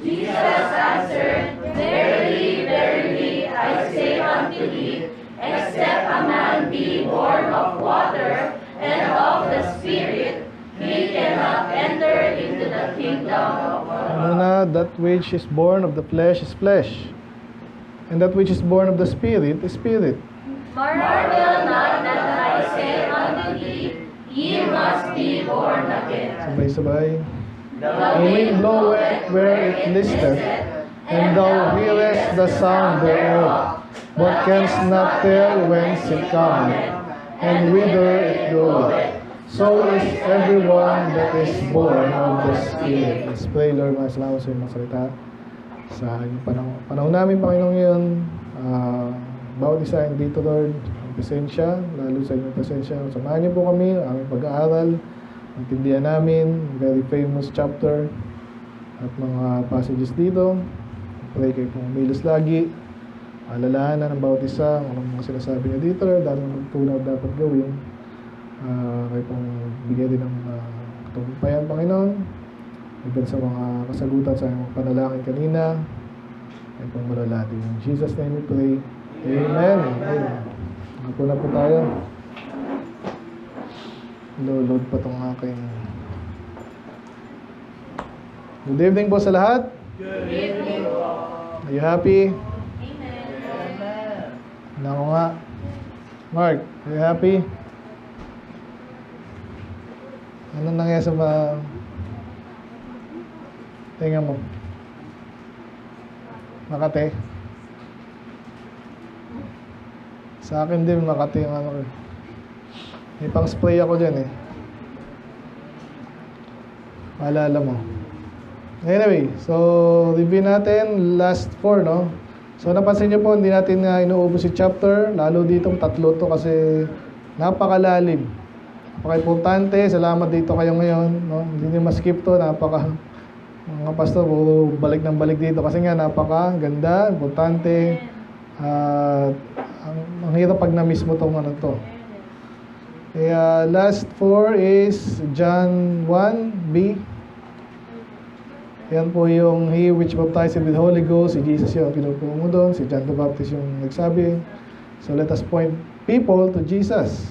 Jesus answered, Verily, verily, I say unto thee, except a man be born of water and of the Spirit, he cannot enter into the kingdom of God. That which is born of the flesh is flesh, and that which is born of the Spirit is spirit. Marvel not that I say unto thee, ye must be born again. Sabay-sabay. The wind bloweth where it listeth, and thou hearest the sound thereof, but canst not tell whence it cometh, and whither it goeth. So is everyone that is born of the Spirit. Let's pray, Lord. Salamat sa iyong salita. Sa panahon namin, Panginoon, ngayon, bawat isa yung dito, Lord, ang presensya, lalo sa inyong presensya. Samahan niyo po kami, ang aming pag-aaral, intindihan namin, very famous chapter, at mga passages dito. Pray kayo pong milos lagi, alalahanan ng bawat isa, anong mga sinasabi niya dito, Lord, dahil magtunaw dapat gawin. Kayo pong bigyan din ng katumpayan, Panginoon, hanggang sa mga kasagutan sa mga panalangin kanina, kayo pong malalati. In Jesus' name we pray. Amen. Amen. Ako na po tayo. Load pa itong aking. Good evening po sa lahat. Good evening po. Are you happy? Amen. Nako nga. Mark, are you happy? Anong nangyari sa tinga mo? Makati? Sa akin din, Makati yung ano ko. May pang spray ako dyan eh. Maalala mo. Anyway, so review natin last 4, no? So napansin niyo po, hindi natin inuubos si chapter, lalo ditong tatlo to kasi napakalalim. Napaka-importante. Salamat dito kayo ngayon, no? Hindi niyo ma-skip to, mga pastor, balik ng balik dito kasi nga napaka-ganda, importante. Ang hirap pag na-miss mo tong ano to. Kaya last 4 is John 1b. Yan po yung he which baptized with Holy Ghost. Si Jesus yung pinupuro mo doon. Si John the Baptist yung nagsabi. So let us point people to Jesus.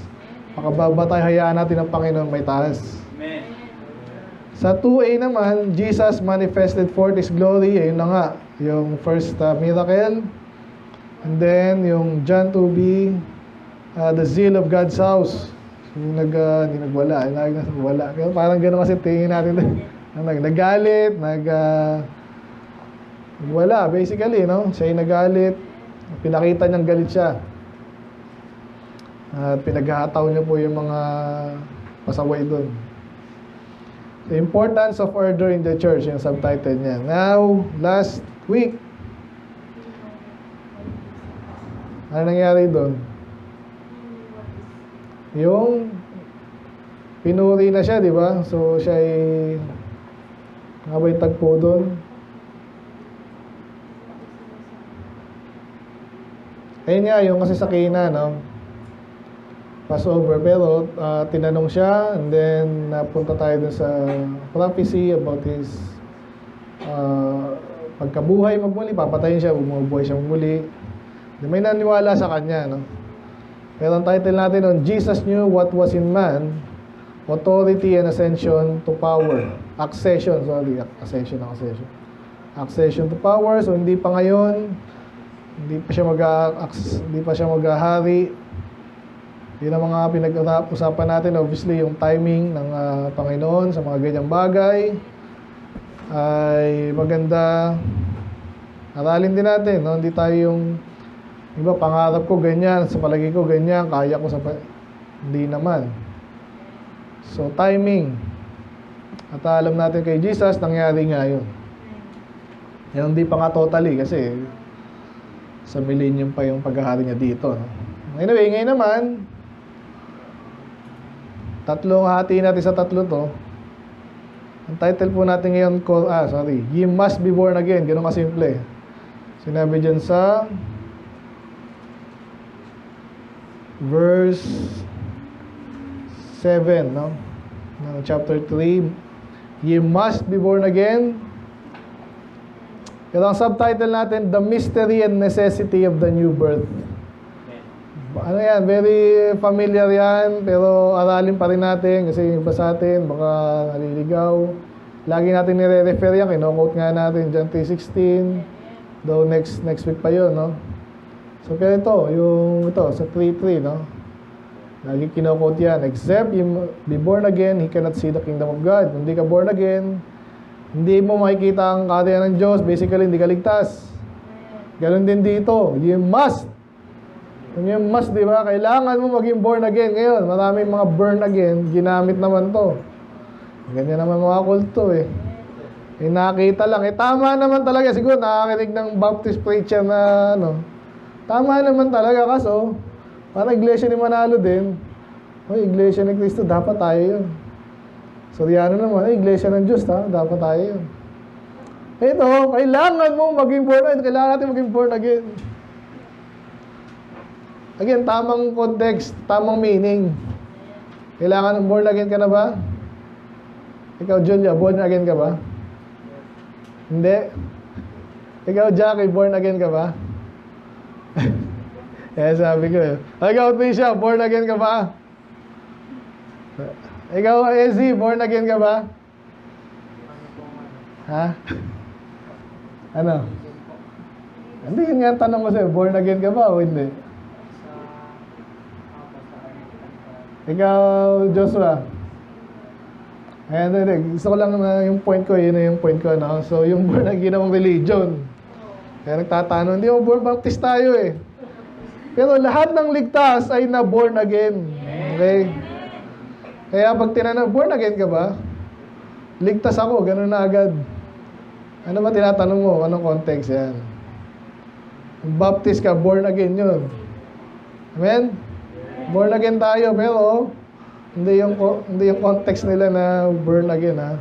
Makababatay, hayaan natin ang Panginoon may taas. Amen. Sa 2a naman, Jesus manifested forth His glory. Ayun na nga, yung first miracle. And then, yung John 2b, the zeal of God's house. Yung hindi nagwala. Nagwala. Parang gano'n kasi tingin natin. Nagalit, nagwala, basically, no? Siya yung nagalit. Pinakita niyang galit siya. At pinaghahataw niya po yung mga pasaway doon. The importance of order in the church, yung subtitle niya. Now, last week, ano nangyari doon? Yung pinuri na siya, di ba? So, siya ay tagpo doon. Ayun nga, yung kasi sa Cana, no? Passover. Pero, tinanong siya, and then, napunta tayo dun sa prophecy about his pagkabuhay magmuli. Papatayin siya, bumubuhay siya magmuli. May naniwala sa kanya, no? Pero ang title natin on Jesus knew what was in man, authority and ascension to power. Accession to power. So hindi pa ngayon, hindi pa siya maghahari. Yun ang mga pinag-usapan natin, obviously yung timing ng Panginoon sa mga ganyang bagay ay maganda. Aralin din natin, no? Hindi tayo yung iba, pangarap ko ganyan, sa palagi ko ganyan, kaya ko hindi naman. So, timing. At alam natin kay Jesus, nangyari nga yun. Yan, hindi pa nga totally kasi sa millennium pa yung paghahari niya dito. No? Anyway, ngayon naman, tatlong hati natin sa tatlo to. Ang title po natin ngayon, You must be born again. Ganun kasimple. Sinabi dyan sa verse 7, no? Ng chapter 3, ye must be born again. Pero ang subtitle natin, The Mystery and Necessity of the New Birth. Ano yan, very familiar yan, pero aralin pa rin natin kasi yung iba sa atin, baka naliligaw. Lagi natin nire-refer yan, kino-quote nga natin, John 3:16. Though next week pa yun, no? So, kaya ito, sa 3:3, no? Lagi kino-quote yan, except you be born again, he cannot see the kingdom of God. Kung hindi ka born again, hindi mo makikita ang kaharian ng Diyos, basically hindi ka ligtas. Ganon din dito, you must. Yung must, di ba? Kailangan mo maging born again. Ngayon, maraming mga burn again, ginamit naman to. Ganyan naman mga kulto eh. Nakita lang. Tama naman talaga. Siguro nakakinig ng Baptist preacher na ano. Tama naman talaga kaso, parang iglesia ni Manalo din. Iglesia ni Cristo, dapat tayo yun. Soriano naman, iglesia ng Diyos, dapat tayo yun. Ito, kailangan mo maging born again. Kailangan natin maging born again. Again, tamang context, tamang meaning. Kailangan born again ka na ba? Ikaw, Julia, born again ka ba? Hindi. Ikaw, Jackie, born again ka ba? Sabi ko eh. Ikaw, Tisha, born again ka ba? Ikaw, Ezzy, born again ka ba? Ha? Ano? Hindi, yun nga ang tanong ko sa'yo, born again ka ba o hindi? Ikaw, Joshua. Ayan, gusto ko lang na yung point ko, yun na yung point ko, no? So, yung born again ginawang religion. Kaya nagtatanong, hindi mo born baptist tayo eh. Pero lahat ng ligtas ay na born again. Okay? Kaya pag tinanong, born again ka ba? Ligtas ako, ganun na agad. Ano ba tinatanong mo? Anong context yan? Baptist ka, born again yun. Amen? Born again tayo, pero hindi yung context nila na born again, ha?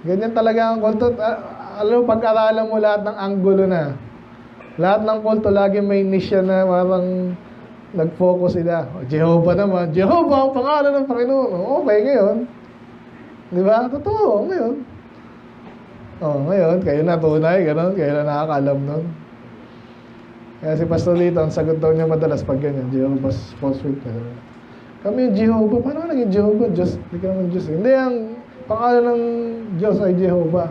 Ganyan talaga ang kulto. Alam mo, pag-aralan mo lahat ng anggulo na. Lahat ng kulto, lagi may niche na parang nag-focus sila. Jehovah naman. Jehovah ang pangalan ng Panginoon. Okay, ngayon. Di ba? Totoo, ngayon. Ngayon, kayo na tunay, gano'n. Kayo na nakakalam nun. Kaya si Pastor Lito, ang sagot daw niya madalas pag ganyan, Jehovah's false witness. Kami yung Jehovah. Paano naging Jehovah? Diyos. Hindi ka naman Diyos. Hindi, ang pangalan ng Diyos ay Jehovah.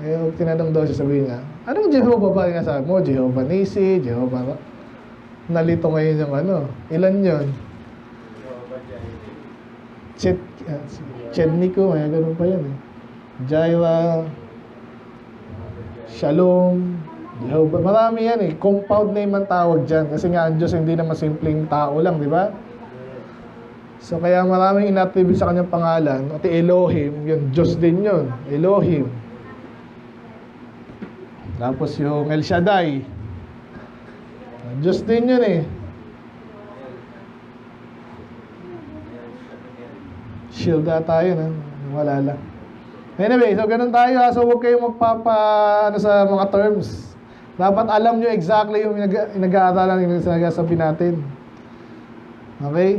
Kaya tinanong daw siya, sabihin niya, anong Jehovah ba yung sabi mo? Jehovah Nisi, Jehovah... Nalito ngayon yung ano. Ilan yun? Chedniko, may ganun pa yan eh. Jaira, Shalom, Jehovah. Marami yan eh. Compound name ang tawag dyan. Kasi nga ang Diyos hindi naman simpleng tao lang, di ba? So kaya maraming inattribute sa kanyang pangalan. At Elohim, yun, Diyos din yun. Elohim. Tapos yung El Shaddai. Diyos din yun eh. Shield na tayo na. Wala lang. Anyway, so ganun tayo ha. So huwag kayong sa mga terms. Dapat alam nyo exactly yung nag-aaralan yung sinasabi natin. Okay?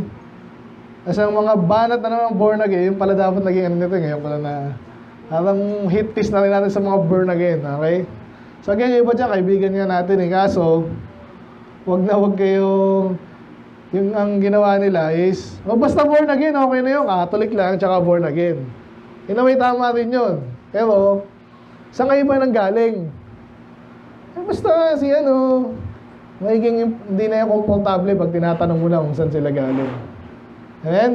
Kasi ang mga banat na naman born again, yung pala dapat naging ano nito, ngayon pala na parang hit piece na rin natin sa mga born again. Okay? So again, yung iba dyan, kaibigan nga natin eh. Kaso, wag kayong, yung ang ginawa nila is, basta born again, okay na yun. Catholic lang, tsaka born again. May tama rin yun. Pero, saan kayo ba nanggaling? Basta si magiging hindi na yung komportable pag tinatanong mo lang kung saan sila galing. Amen?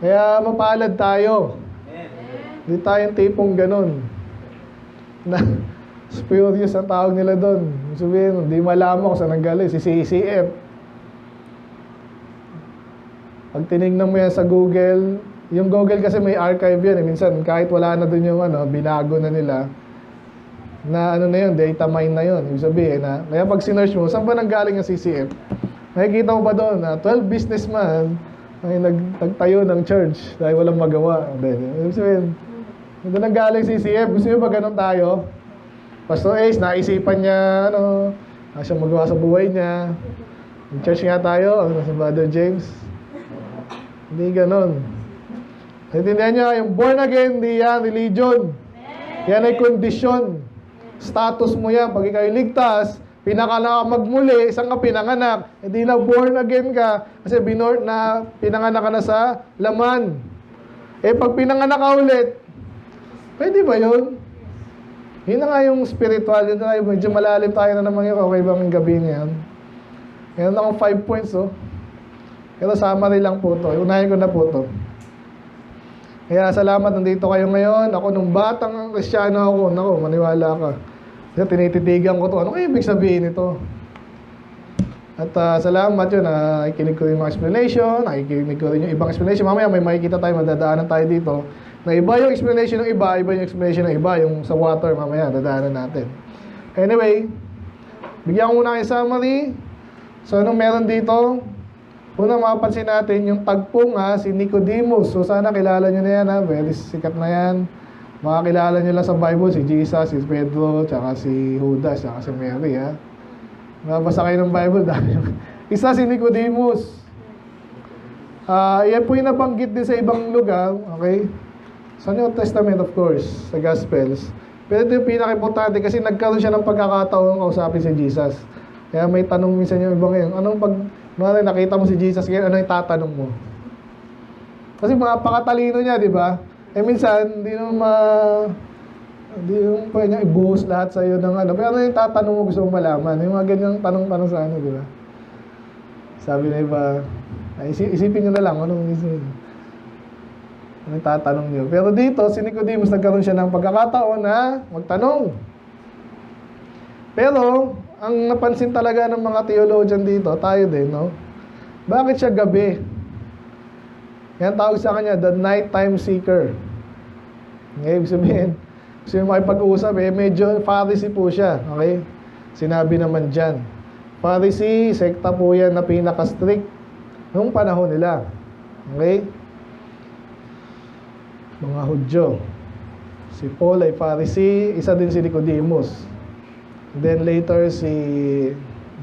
Kaya mapalad tayo. Hindi tayong tipong ganun. Na, spurious ang tawag nila doon. Sabihin, hindi malaman kung saan nanggaling. Si CCF. Pag tinignan mo yan sa Google, yung Google kasi may archive yan. Minsan, kahit wala na doon yung binago na nila, na na yun, data mine na yun. Ibig sabihin na, kaya pag sinearch mo, saan ba nanggaling ang CCF? Makikita mo ba doon na 12 businessman ay nagtayo ng church dahil walang magawa. Ibig sabihin, doon nanggaling CCF. Gusto nyo ba ganun tayo? Pastor Ace, naisipan niya, siya magawa sa buhay niya. Yung church nga tayo, sa Brother James. Hindi ganun. Naintindihan niyo, yung born again, hindi yan religion. Yan ay kondisyon. Status mo yan. Pag ikaw'y ligtas, pinanganak ka magmuli, isang ka pinanganak, hindi na born again ka, kasi pinanganak ka na sa laman. Pag pinanganak ka ulit, pwede ba yun? Yun na nga yung spiritual, yun na nga yung medyo malalim tayo na naman yung okay bang gabi niyan. Meron akong 5 points, oh. Pero summary lang po to. Unahin ko na po to. Kaya salamat, nandito kayo ngayon. Ako nung batang Kristyano ako, naku, maniwala ka. Kasi tinititigan ko to. Ano kaya ibig sabihin ito? At salamat yun, nakikinig ko yung mga explanation, nakikinig ko rin yung ibang explanation. Mamaya may makikita tayo, madadaanan tayo dito. Na iba yung explanation ng iba yung explanation ng iba, yung sa water, mamaya, dadaanan natin. Anyway, bigyan ko muna kayo summary. So, anong meron dito? Una, mapapansin natin yung tagpo nga, si Nicodemus. So, sana kilala nyo na yan, ha? Very sikat na yan. Makakilala nyo lang sa Bible, si Jesus, si Pedro, tsaka si Judas, tsaka si Mary, ha? Nabasa kayo ng Bible, dahil isa si Nicodemus. Yan po yung nabanggit din sa ibang lugar, okay? Sa New Testament, of course, sa Gospels. Pero ito yung pinaka-importante kasi nagkaroon siya ng pagkakataon kausapin si Jesus. Kaya may tanong minsan yung iba ngayon, anong pag nakita mo si Jesus ngayon, ano yung tatanong mo? Kasi mga pakatalino niya, di ba? Minsan, hindi naman pwede niya ibuhos lahat sa iyo ng ano. Pero ano yung tatanong mo gusto mong malaman? Yung mga ganyang tanong-tanong sa ano, di ba? Sabi na iba, isipin nyo na lang, anong isipin? Ano yung tatanong nyo? Pero dito, si Nicodemus nagkaroon siya ng pagkakataon na magtanong. Pero, ang napansin talaga ng mga theologian dito, tayo din, no? Bakit siya gabi? Yan tawag sa kanya, the nighttime seeker. Ngayon, sabihin, gusto yung makipag-uusap, medyo Pharisee po siya, okay? Sinabi naman dyan. Pharisee, sekta po yan na pinaka-strict noong panahon nila. Okay? Mga Hudyo. Si Paul ay Pharisee, isa din si Nicodemus. Then later si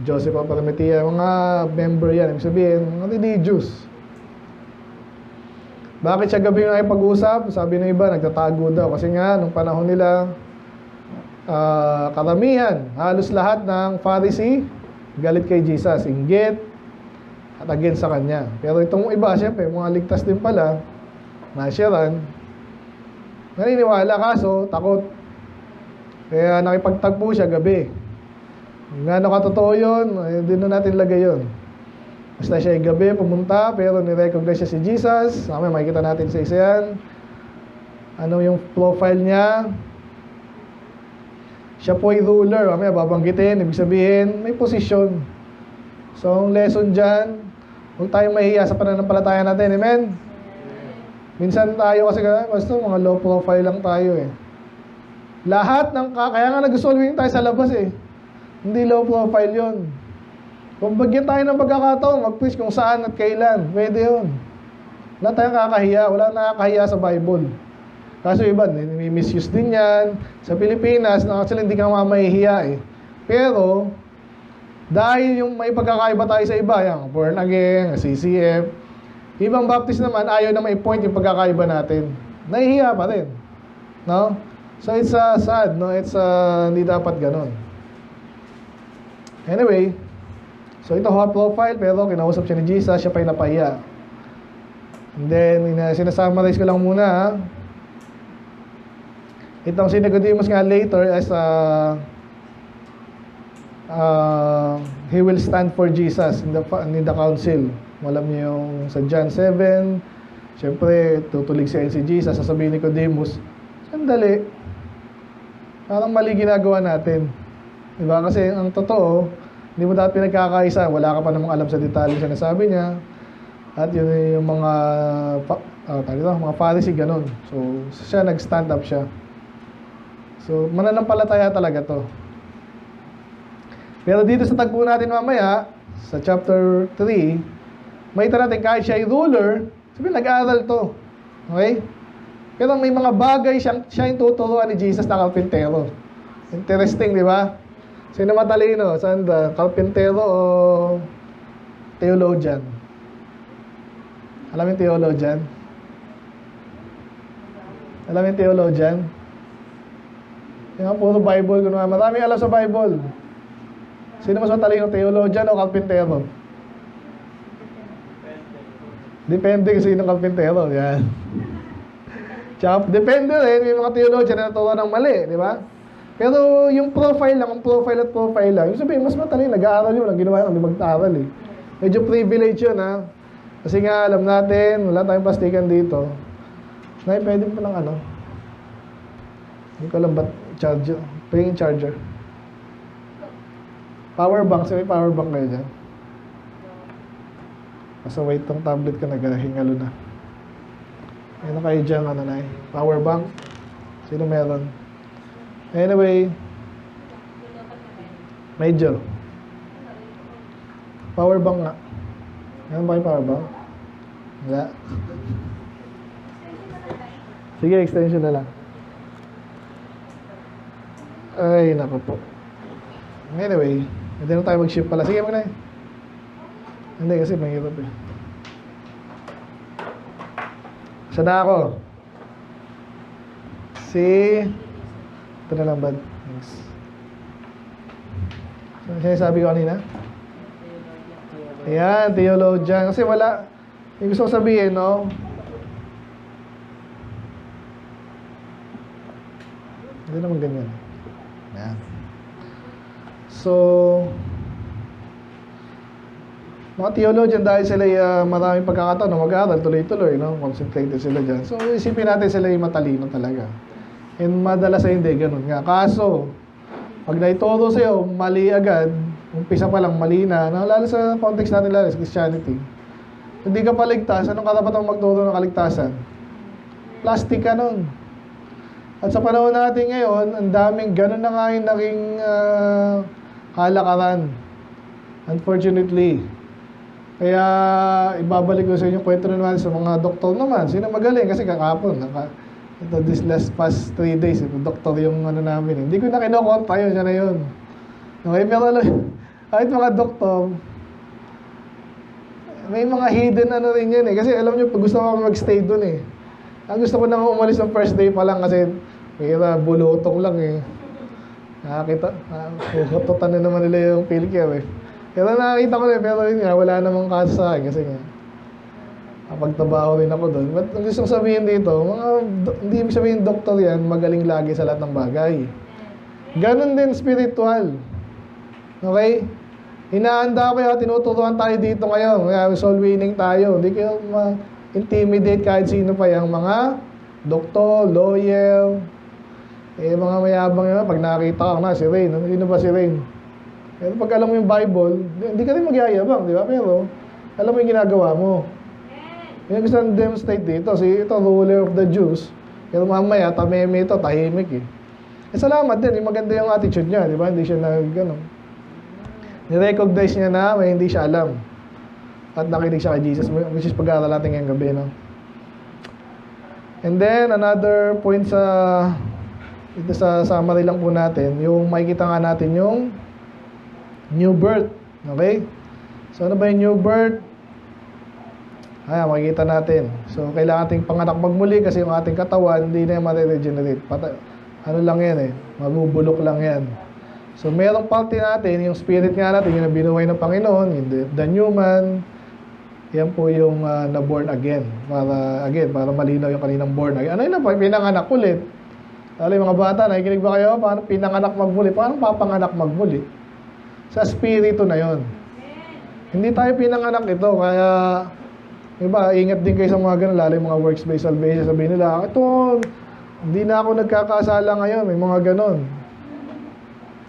Joseph of Arimathea, mga member yan, ibig sabihin, mga religious. Bakit siya gabi nga pag-usap? Sabi ng iba, nagtatago daw. Kasi nga, nung panahon nila, karamihan, halos lahat ng Pharisee, galit kay Jesus, inggit, at against sa kanya. Pero itong iba, siyempre, mga ligtas din pala, nasyaran, naniniwala, kaso, takot. Kaya nakipagtagpo siya gabi. Nga katotoo yun, hindi na natin lagay yun. Basta siya ay gabi, pumunta, pero nirecognize siya si Jesus. Mamaya makikita natin sa isa yan. Ano yung profile niya? Siya po ay ruler. Mamaya babanggitin, ibig sabihin, may posisyon. So, ang lesson dyan, huwag tayong mahihiya sa pananampalataya natin. Amen? Minsan tayo kasi, basta mga low profile lang tayo eh. Lahat ng kaya nga nag-solving tayo sa labas eh. Hindi low profile yun. Kung bagyan tayo ng pagkakataon, mag-preach kung saan at kailan, pwede yun. Wala tayong kakahiya, wala nakakahiya sa Bible. Kaso iba, misuse din yan. Sa Pilipinas, actually hindi ka mamahihiya eh. Pero, dahil yung may pagkakaiba tayo sa iba, yung born again, CCF, ibang Baptist naman, ayaw na mai-point yung pagkakaiba natin. Nahihiya pa rin. No? So it's sad, no? It's hindi dapat ganon. Anyway, so ito hot profile, pero kinausap siya ni Jesus, siya pa yung napahiya. And then, sinasummarize ko lang muna, ha? Itong si Nicodemus nga later as he will stand for Jesus in the council. Alam niyo yung sa John 7, siyempre, tutulig si Jesus, sasabihin ni Nicodemus, sandali, parang mali ginagawa natin. Diba? Kasi ang totoo, hindi mo dapat pinagkakaisa. Wala ka pa namang alam sa detalye siya nasabi niya. At yun yung mga mga Pharisee, ganun. So, siya nag-stand up siya. So, mananampalataya talaga to. Pero dito sa tagpo natin mamaya, sa chapter 3, makita natin kahit siya ay ruler, sabihin, nag-aaral to. Okay? Pero may mga bagay siya yung tuturuan ni Jesus na karpintero. Interesting, di ba? Sino matalino? Saan ba? Karpintero o theologian? Alam yung theologian? Alam yung theologian? Yung puro Bible, maraming alam sa Bible. Sino mas matalino, theologian o kalpintero? Depende kasi ng kalpintero, yan. Tsaka, depende rin, may mga theologian na natuwa ng mali, di ba? Pero yung profile lang, ang profile at profile lang, yung sabihin, mas matalino, nag-aaral yun, ang ginawa yun, hindi mag-aaral eh. Medyo privilege yun, ha? Kasi nga, alam natin, wala tayong plastikan dito. Nay, pwede mo lang ano? Hindi ko alam ba't charger, paying charger. Power bank, may power bank kayo dyan. Basta wait tong tablet ko, naghahingalo na. Ano kayo dyan, ano na power bank? Sino meron? Anyway, medyo. Power bank nga. Meron ba kayo power bank? Wala. Sige, extension na lang. Ay, naku po. Anyway, hindi na tayo mag-ship pala. Sige, mag-na. Hindi, kasi mahirap eh. Saan na ako? Ito na lang ba? Thanks. Ano sabi ko kanina? Ayan, theologian. Kasi wala, yung gusto ko sabihin, no? Hindi naman ganyan. Ayan. So, mga theologian, dahil sila maraming pagkakataon na mag-aaral, tuloy-tuloy, no? Concentrated sila dyan. So, isipin natin sila yung matalino talaga. And madalas ay hindi, ganun nga. Kaso, pag naituro sa'yo, mali agad, umpisa pa lang, mali na, lalo sa context natin, lalo sa Christianity. Hindi ka paligtas, anong karapatan magturo ng kaligtasan? Plastic ka nun. At sa panahon natin ngayon, ang daming ganun na nga yung naging kalakaran. Unfortunately. Kaya ibabalik ko sa inyo kwento naman sa mga doktor naman. Sino magaling? Kasi kakapon. This last past 3 days, doktor yung ano namin. Hindi ko na kinokonta yun, siya na yun. Okay, pero kahit mga doktor, may mga hidden ano rin yan eh. Kasi alam nyo, gusto ko mag-stay dun eh. Ang gusto ko nang umalis ng first day pa lang kasi kaya bulutong lang eh. Nakakita, tututan na naman nila yung PhilCare eh. Pero nakakita ko rin, pero yun nga, wala namang kaso sa akin kasi nga, kapagtrabaho rin ako doon. But ang gusto sabihin dito, hindi ibig sabihin doktor yan, magaling lagi sa lahat ng bagay. Ganon din spiritual. Okay? Hinahanda ko tinuturuan tayo dito ngayon. Kaya soul winning tayo. Hindi kayo ma-intimidate kahit sino pa yung mga doktor, lawyer, mga mayabang yun. Pag nakita ka na, si Rain. Sino ba si Rain? Pero pag alam mo yung Bible, hindi ka rin magyayabang, di ba? Pero alam mo yung ginagawa mo. Yung gusto nang demonstrate dito, ito, ruler of the Jews. Pero mamaya, tameme ito, tahimik eh. Salamat din, maganda yung attitude niya, di ba? Hindi siya gano'n. Ni-recognize niya na may hindi siya alam. At nakinig siya kay Jesus, which is pag-aaral natin ngayong gabi, no? And then, another point ito sa summary lang po natin, yung makikita nga natin yung new birth. Okay? So, ano ba yung new birth? Makikita natin. So, kailangan ating panganak magmuli kasi yung ating katawan, hindi na yung ma-regenerate. Ano lang yan eh, mabubulok lang yan. So, merong parte natin, yung spirit nga natin, yung binuhay ng Panginoon, yung the new man, yan po yung na-born again. Para malinaw yung kaninang born again. Ano yun na, pinanganak ulit. Lalo yung mga bata, nakikinig ba kayo? Paano pinanganak magmuli? Paano papanganak magmuli? Sa spirito na yon. Hindi tayo pinanganak ito, kaya iba, ingat din kayo sa mga ganun, lalo yung mga works-based salvation. Sabihin nila, ito, hindi na ako nagkakasala ngayon, may mga ganun.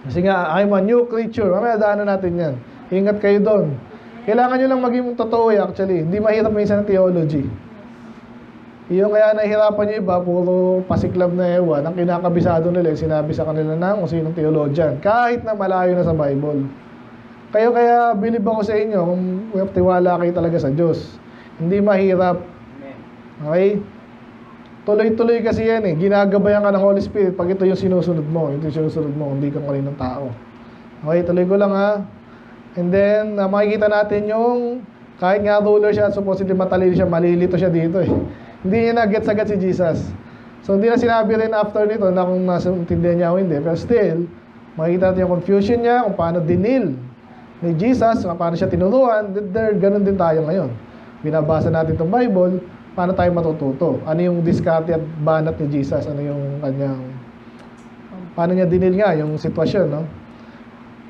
Kasi nga, I'm a new creature. Mamaya daanan natin yan. Ingat kayo doon. Kailangan nyo lang maging totoo actually. Hindi mahirap minsan ng theology. Yung kaya nahihirapan nyo iba, puro pasiklab na ewan, ang kinakabisado nila, sinabi sa kanila ng kung sinong theologian. Kahit na malayo na sa Bible. Kaya believe ako sa inyo, kung tiwala kayo talaga sa Diyos. Hindi mahirap. Okay? Tuloy-tuloy kasi yan eh. Ginagabayan ka ng Holy Spirit pag ito yung sinusunod mo. Ito yung sinusunod mo, hindi kang kaninong tao. Okay, tuloy ko lang ha. And then, makikita natin yung kahit nga ruler siya at supposedly matalino siya, malilito siya dito eh. Hindi niya na-gets agad si Jesus. So, hindi na sinabi rin after nito na kung nasuntindihan niya o hindi. Pero still, makikita natin yung confusion niya, kung paano dinil ni Jesus, kung paano siya tinuruan. Ganun din tayo ngayon. Binabasa natin itong Bible, paano tayo matututo? Ano yung diskarte at banat ni Jesus? Ano yung kanyang, paano niya dinil nga yung sitwasyon, no?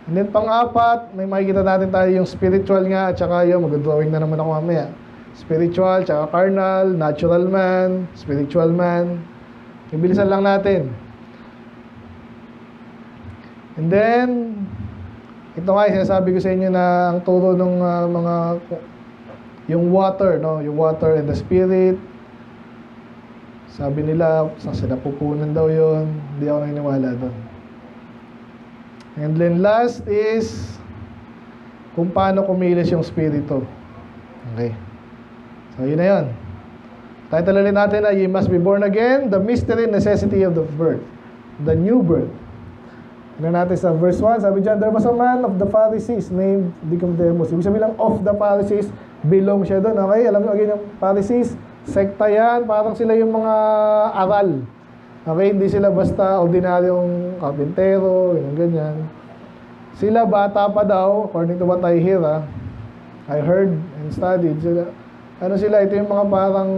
And then, pang-apat, may makikita natin tayo yung spiritual nga, at saka yung, mag-drawing na naman ako mamaya. Spiritual, tsaka carnal, natural man, spiritual man. Ibilisan lang natin. And then, ito nga, sinasabi ko sa inyo na ang turo ng mga, yung water, no? Yung water and the spirit. Sabi nila, sa sinapupunan daw yun. Hindi ako naniniwala doon. And then last is, kung paano kumilos yung spirito. Okay. So, yun na yun. Title ulit natin na, Ye must be born again, the mystery necessity of the birth. The new birth. Ano natin sa verse 1, sabi dyan, there was a man of the Pharisees named Nicodemus. Ibig sabihin lang, of the Pharisees, belong siya doon. Okay, alam nyo again yung Pharisees, sekta yan, parang sila yung mga aral. Okay, hindi sila basta ordinaryong karpintero, ganyan. Sila bata pa daw, according to what I hear, I heard and studied, sila, ito yung mga parang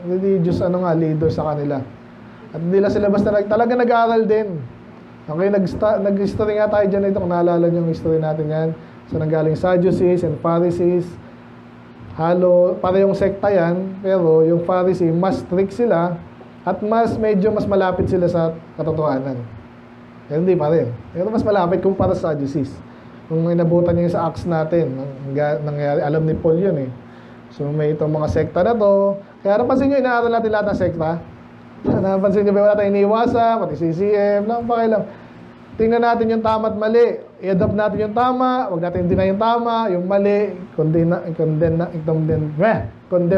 religious leader sa kanila. At hindi sila basta talaga nag-aaral din. Okay, nag-history nga tayo dyan ito, kung naalala nyo yung history natin yan. So, nanggaling Sadducees and Pharisees. Parehong sekta yan, pero yung Pharisee, mas strict sila at medyo mas malapit sila sa katotohanan. Pero hindi pa rin. Pero mas malapit kumpara sa Sadducees. Kung inabutan nyo sa Acts natin, nangyari, alam ni Paul yun eh. So, may itong mga sekta na to. Kaya napansin nyo, inaaral natin lahat ng sekta. Napansin nyo ba wala tayong iniiwasa, pati CCM, pakialam. Tingnan natin yung tama at mali. I-adopt natin yung tama, huwag natin deny yung tama, yung mali, condemn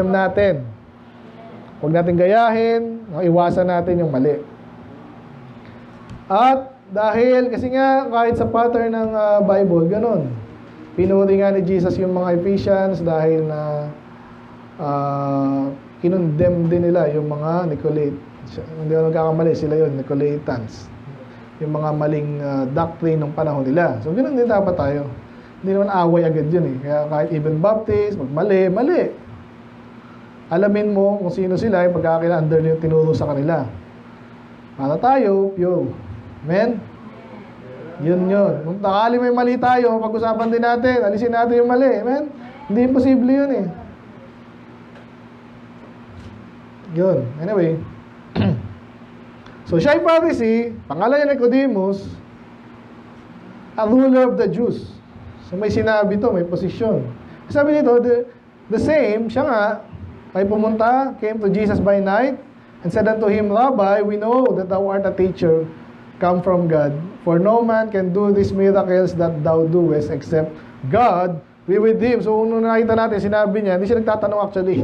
natin. Huwag natin gayahin, iwasan natin yung mali. At dahil, kasi nga, kahit sa pattern ng Bible, ganun. Pinuri nga ni Jesus yung mga Ephesians dahil na kinondemn din nila yung mga hindi ako nagkakamali, sila yun, Nicolaitans. Yung mga maling doctrine ng panahon nila. So, ganun din dapat tayo. Hindi naman away agad yun eh. Kaya kahit even Baptist, mali. Alamin mo kung sino sila, yung pagkakailan under yung tinuro sa kanila. Para tayo, pure. Amen? Yun. Kung takali may mali tayo, pag-usapan din natin, alisin natin yung mali. Amen? Hindi imposible yun eh. Yun. Anyway. So, siya ay Pharisee, pangalan niya Nicodemus, a ruler of the Jews. So, may sinabi to, may posisyon. Sabi nito, the same, siya nga, ay pumunta, came to Jesus by night, and said unto him, Rabbi, we know that thou art a teacher, come from God, for no man can do these miracles that thou doest, except God be with him. So, nung nakita natin, sinabi niya, hindi siya nagtatanong actually.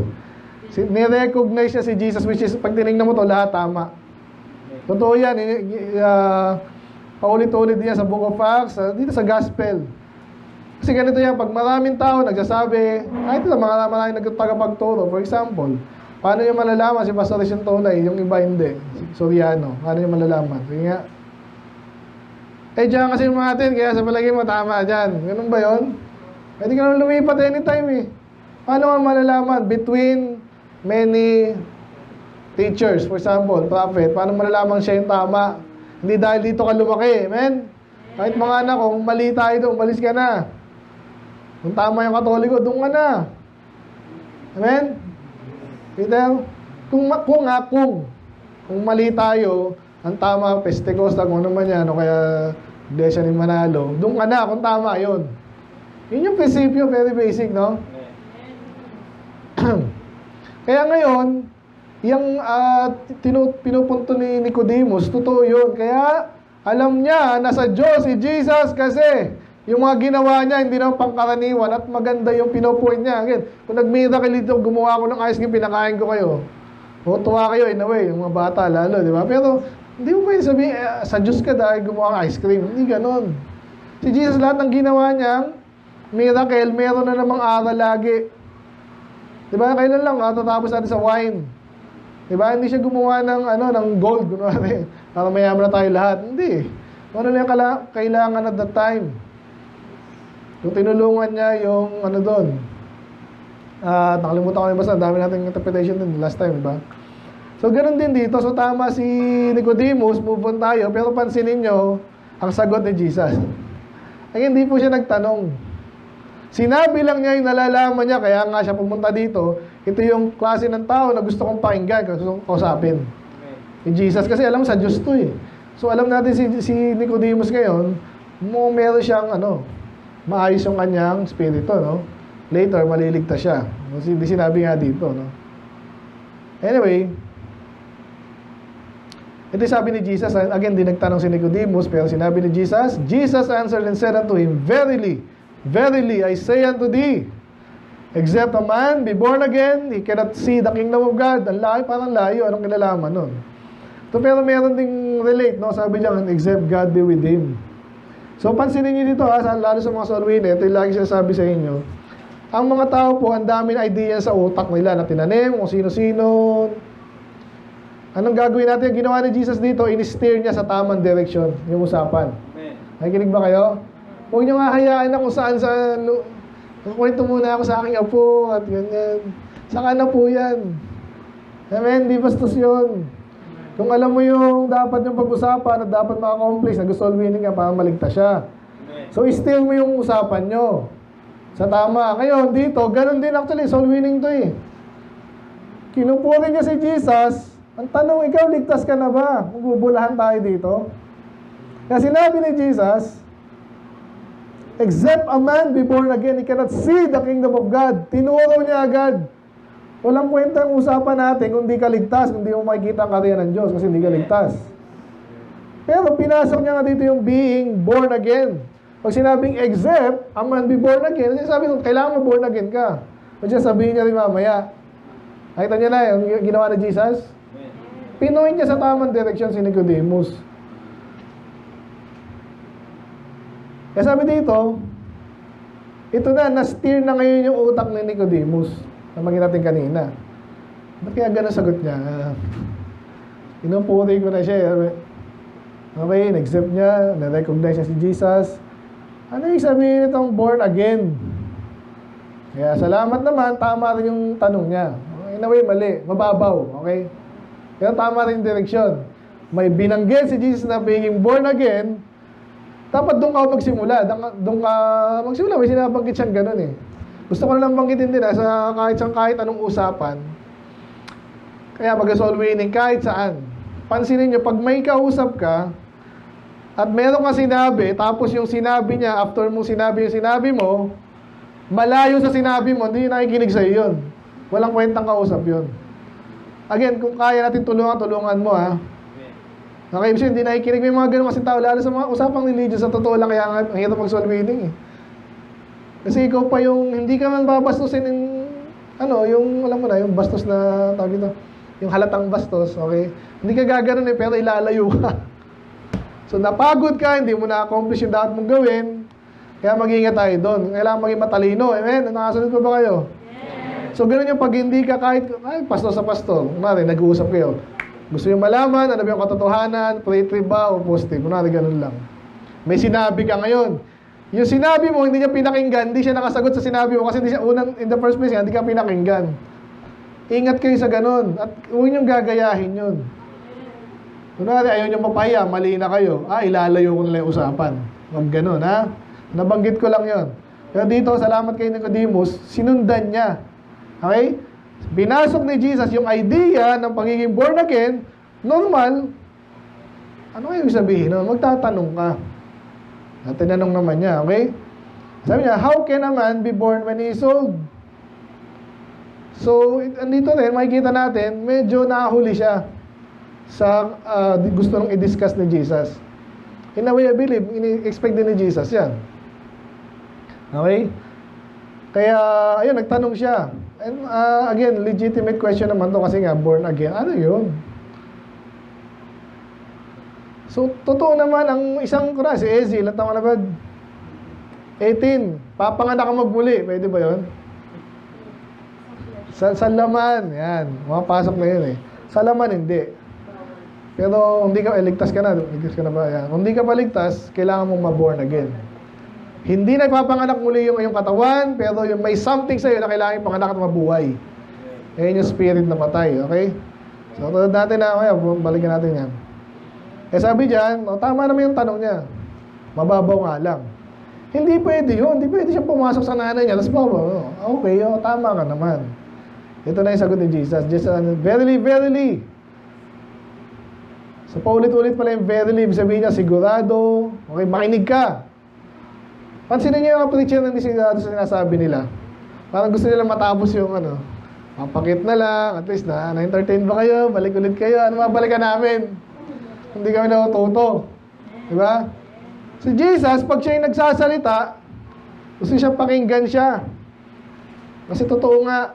Ni-recognize niya si Jesus, which is, pag tinignan mo to, lahat tama. Totoo yan, paulit-ulit niya sa Book of Acts, dito sa Gospel. Kasi ganito yan, pag maraming tao nagsasabi, ito lang, maraming nagtagapagturo. For example, paano yung malalaman si Pastor yung tunay, yung iba hindi? Soriano, paano yung malalaman? Sige nga. Diyan kasi natin, kaya sa palagi mo, tama dyan. Ganun ba yun? Pwede ka naman lumipat anytime eh. Paano nga malalaman? Between many teachers, for example, prophet, paano malalaman siya yung tama? Hindi dahil dito ka lumaki, amen? Kahit mga anak, kung mali tayo doon, umalis ka na. Kung tama yung Katoliko, doon ka na. Amen? Peter, kung mali tayo, ang tama, Pentecost, kung ano man yan, o kaya Iglesia ni Manalo, doon ka na, kung tama yun. Yun yung prinsipyo, very basic, no? Kaya ngayon, yung pinupunto ni Nicodemus, totoo yun. Kaya, alam niya, nasa Diyos si Jesus kasi yung mga ginawa niya, hindi naman pangkaraniwan at maganda yung pinupoint niya. Again, kung nag-miracle dito, gumawa ko ng ice cream, pinakain ko kayo. O, tuwa kayo in a way, yung mga bata lalo, di ba? Pero, hindi mo pwede sabihin, sa Diyos ka dahil gumawa ng ice cream. Hindi ganon. Si Jesus, lahat ng ginawa niyang miracle, meron na namang aral lagi. Di ba? Kailan lang, tatapos natin sa wine. Diba? Hindi siya gumawa ng gold, kunwari, para mayaman na tayo lahat. Hindi. Ano lang kailangan at that time. Kung tinulungan niya yung doon. Nakalimutan ko yung basta, dami nating interpretation din last time, diba? So, ganun din dito. So, tama si Nicodemus, move on tayo, pero pansinin nyo, ang sagot ni Jesus. Ay, hindi po siya nagtanong. Sinabi lang niya yung nalalaman niya, kaya nga siya pumunta dito. Ito yung klase ng tao na gusto kong pakinggan, gusto kong kausapin. Si Jesus, kasi alam sa Diyos to eh. So, alam natin si Nicodemus ngayon, meron siyang, maayos yung kanyang spirito, no? Later, maliligtas siya. Hindi sinabi nga dito, no? Anyway, ito sabi ni Jesus, again, di nagtanong si Nicodemus, pero sinabi ni Jesus, Jesus answered and said unto him, Verily, verily, I say unto thee, except a man be born again, he cannot see the kingdom of God. Ang layo, parang layo, anong kinalaman nun? So, pero meron ding relate, no? Sabi niya, except God be with him. So, pansinin niyo dito, lalo sa mga soul winner, ito yung lagi sinasabi sa inyo, ang mga tao po, ang daming idea sa utak nila na tinanim, kung sino-sino. Anong gagawin natin? Yung ginawa ni Jesus dito, in-steer niya sa tamang direction, yung usapan. Nakikinig ba kayo? Huwag niyo nga hayaan na kung saan-saan. Kwento muna ako sa aking apo at ganyan. Saka na po yan. Amen? Di bastos yun. Kung alam mo yung dapat yung pag-usapan at dapat maka-accomplish, nag-soul winning ka para maligtas siya. So, steer mo yung usapan nyo. Sa tama. Ngayon, dito, ganun din actually, soul winning to eh. Kinupuri niya si Jesus. Ang tanong, ikaw, ligtas ka na ba? Magbubulahan tayo dito. Kaya sinabi ni Jesus, except a man be born again, he cannot see the kingdom of God. Tinuro niya agad. Walang kwenta ang usapan natin kung di ka ligtas, kung di mo makikita ang karya ng Diyos kasi hindi ka ligtas. Pero pinasok niya nga dito yung being born again. Pag sinabing except a man be born again, sabi nung kailangan mo born again ka. Kasi sabihin niya rin mamaya. Nakita niya na yung ginawa ni Jesus? Pinuhin niya sa tamang direksyon si Nicodemus. Kaya sabi dito, ito na-steer na ngayon yung utak ni Nicodemus na maging natin kanina. Ba't kaya gano'n sagot niya? Inumpuri ko na siya. Okay, nag-accept niya, na-recognize niya si Jesus. Ano yung sabihin itong born again? Kaya salamat naman, tama rin yung tanong niya. In a way, mali, mababaw, okay? Pero tama rin yung direksyon. May binanggit si Jesus na being born again, dapat doon ka magsimula. Doon ka magsimula. May sinabanggit siyang ganun eh. Gusto ko lang banggitin din sa kahit anong usapan. Kaya mag-soul winning, kahit saan. Pansinin nyo, pag may kausap ka, at meron ka sinabi, tapos yung sinabi niya, after mong sinabi yung sinabi mo, malayo sa sinabi mo, hindi nakikinig sa'yo yun. Walang kwentang kausap yun. Again, kung kaya natin tulungan mo ha. Okay, kasi hindi nakikinig. May mga ganun kasi tao, lalo sa mga usapang religious, sa totoo lang, kaya nga, ang hirap mag-soul winning eh. Kasi ikaw pa yung, hindi ka man babastusin yung, yung, alam mo na, yung bastos na, tawag ito, yung halatang bastos, okay? Hindi ka gaganon eh, pero ilalayo ka. So, napagod ka, hindi mo na-accomplish yung dapat mong gawin, kaya mag-iingat tayo doon. Kailangan maging matalino, amen? Nakasunod pa ba kayo? So, ganun yung pag hindi ka kahit pastor sa pastor. Kunwari, nag-uusap kayo. Gusto yung malaman, ano ba yung katotohanan, pre-trib ba o positive. Kunwari, ganun lang. May sinabi ka ngayon. Yung sinabi mo, hindi niya pinakinggan, hindi siya nakasagot sa sinabi mo kasi hindi siya in the first place, hindi ka pinakinggan. Ingat kayo sa ganun. At huwag niyong gagayahin yun. Kunwari, ayaw niyong mapahiya, mali na kayo. Ilalayo ko nila yung usapan. Huwag ganun, ha? Nabanggit ko lang yun. Pero dito, salamat kay Nicodemus, sinundan niya. Okay? Binasok ni Jesus yung idea ng pagiging born again, normal. Ano kayo sabihin? No? Magtatanong ka. At tinanong naman niya, okay? Sabi niya, how can a man be born when he is old? So, andito rin, makikita natin, medyo nahuli siya sa gusto nung i-discuss ni Jesus. In a way, I believe, ini-expect din ni Jesus yan. Okay? Kaya, ayun, nagtanong siya. And again, legitimate question naman to kasi nga, born again. Ano yun? So, totoo naman, ang isang si Ezzy, ilang taon na ba? 18. Papanganak ka magmuli. Pwede ba yun? Sa laman. Yan. Mapasok na yun eh. Sa laman, hindi. Pero hindi ka, ligtas ka na. Ligtas ka na ba? Yan. Kung hindi ka pa ligtas, kailangan mong ma-born again. Hindi nagpapanganak muli yung iyong katawan, pero yung may something sa'yo na kailangan ipanganak at mabuhay. Yan yung spirit na patay, okay? So, tulad natin na, kaya balikan natin yan. Eh sabi dyan, tama naman yung tanong niya. Mababaw nga lang. Hindi pwede yun. Hindi pwede siya pumasok sa nanay niya. Tapos okay, tama ka naman. Ito na yung sagot ni Jesus. Verily, verily. So, paulit-ulit pala yung verily. Sabihin niya, sigurado. Okay, makinig ka. Pansinin niyo yung preacher na hindi sigurado sa sinasabi nila. Parang gusto nila matapos yung mapakit na lang. At least na-entertain ba kayo? Balik ulit kayo. Ano mabalikan namin? Hindi kami natututo. Diba? Si Jesus, pag siya yung nagsasalita, gusto siyang pakinggan siya. Kasi totoo nga.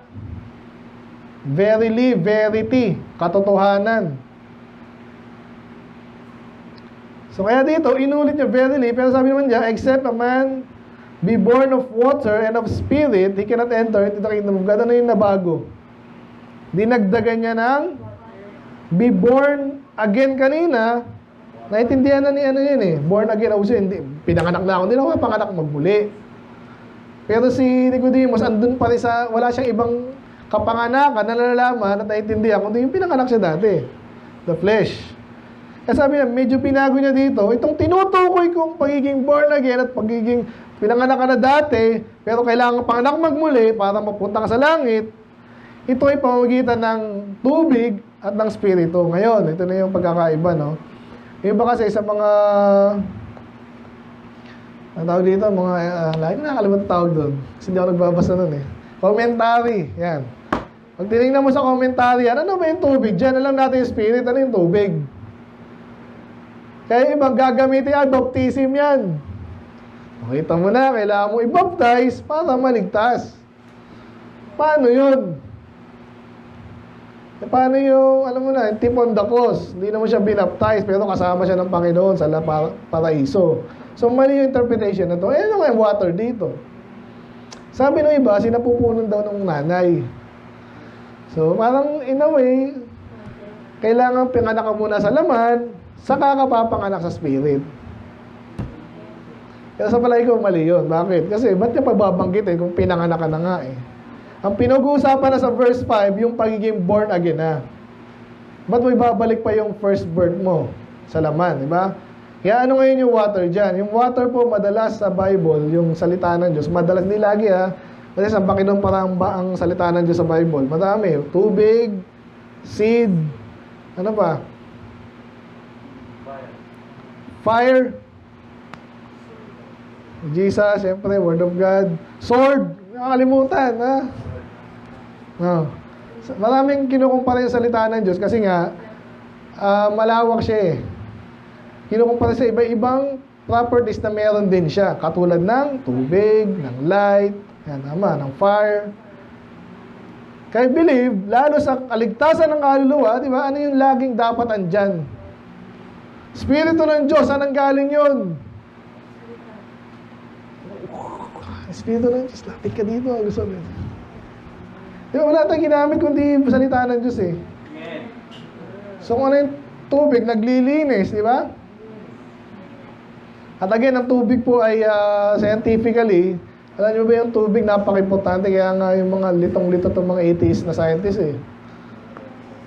Verily, verity. Katotohanan. So kaya dito, inulit niya verily, pero sabi naman niya, except a man be born of water and of spirit, he cannot enter into the kingdom of God. Ano yung nabago? Dinagdagan niya ng be born again kanina. Naintindihan na ni yun born again. Kasi hindi, pinanganak na ako. Hindi na ako panganak magmuli. Pero si Nicodemus, andun pa rin sa, wala siyang ibang kapanganakan na nalalaman at naintindihan. Kundi yung pinanganak siya dati. The flesh. Kaya sabi niya, medyo pinago niya dito, itong tinutukoy kong pagiging born again at pagiging pinanganak ka na dati, pero kailangan panganak magmuli para mapunta ka sa langit, ito ay pamamagitan ng tubig at ng spirito. Ngayon, ito na yung pagkakaiba, no? Yung iba kasi sa mga, ang tawag dito, mga, lagi nakakalimutan tawag doon. Kasi hindi ako nagbabasa nun Commentary, yan. Pag tinignan mo sa commentary, ano ba yung tubig? Diyan na lang natin yung spirit, ano yung tubig? Kaya ibang gagamitin baptism yan. Makita mo na, kailangan mo i-baptize para maligtas. Paano yun? Paano yung, alam mo na, yung tip on the cross? Hindi naman siya binaptize, pero kasama siya ng Panginoon sa paraiso. So, mali yung interpretation na to. Ano nga yung water dito? Sabi ng iba, sinapupunan daw ng nanay. So, parang in a way, kailangan pinganak ka muna sa laman, saka ka papanganak sa spirit. Kaya sa palagi ko mali yun. Bakit? Kasi ba't niya pagbabanggitin kung pinanganak ka na nga Ang pinag-uusapan na sa verse 5, yung pagiging born again na. Ba't mo ibabalik pa yung first birth mo sa laman, di ba? Kaya ano ngayon yung water dyan? Yung water po, madalas sa Bible, yung salita ng Diyos, madalas, di lagi kasi sa Panginoon parang ang salita ng Diyos sa Bible, madami. Tubig, seed, ano pa? Fire, Jesus, siyempre, Word of God, sword, nakalimutan, Maraming kinukumpara yung salita ng Diyos kasi nga, malawak siya Kinukumpara sa iba-ibang properties na meron din siya, katulad ng tubig, ng light, ng fire. Kaya believe, lalo sa kaligtasan ng kaluluwa, di ba, ano yung laging dapat andyan? Espiritu ng Diyos, saan ang galing yun? Espiritu ng Diyos, lapit ka dito. Gusto mo. Di ba, wala tayong ginamit kundi salita ng Diyos So kung ano yung tubig, naglilinis, di ba? At again, ang tubig po ay scientifically, alam nyo ba yung tubig, napaka-importante, kaya nga yung mga litong-lito itong mga atheist na scientists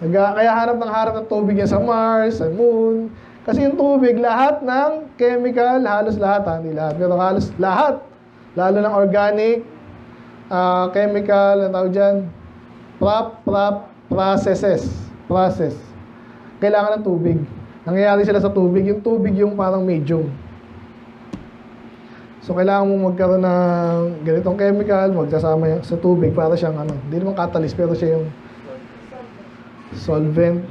Kaya hanap ng tubig yan sa Mars, sa Moon. Kasi yung tubig, lahat ng chemical, halos lahat, hindi lahat, pero halos lahat, lalo ng organic, chemical, ang tawag dyan, process. Kailangan ng tubig. Nangyayari sila sa tubig. Yung tubig yung parang medium. So, kailangan mo magkaroon ng ganitong chemical, magsasama sa tubig para siyang hindi naman catalyst, pero siya yung solvent.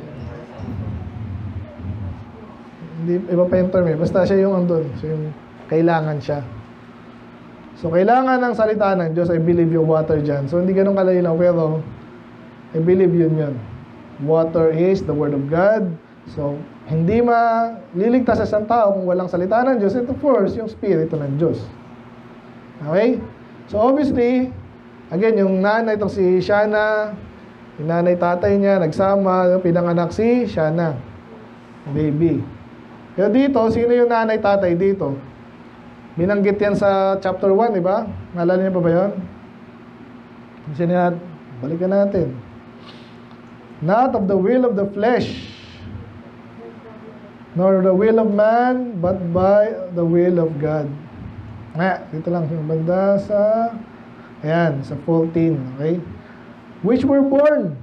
Hindi, iba pa yung term Basta siya yung andun. So, yung kailangan siya. So, kailangan ng salita ng Diyos, I believe yung water dyan. So, hindi ganun kalinaw, pero I believe yun. Water is the Word of God. So, hindi maliligtas sa isang tao kung walang salita ng Diyos. And of course, yung Spirito ng Diyos. Okay? So, obviously, again, yung nanay, itong si Shana, Yung nanay tatay niya, nagsama, pinanganak si Shana. Baby. Pero dito, sino yung nanay tatay dito? Binanggit yan sa chapter 1, di ba? Naalala niyo pa ba yun? Balikan natin. Not of the will of the flesh, nor the will of man, but by the will of God. Dito lang, banda sa, ayan, sa 14, okay? Which were born.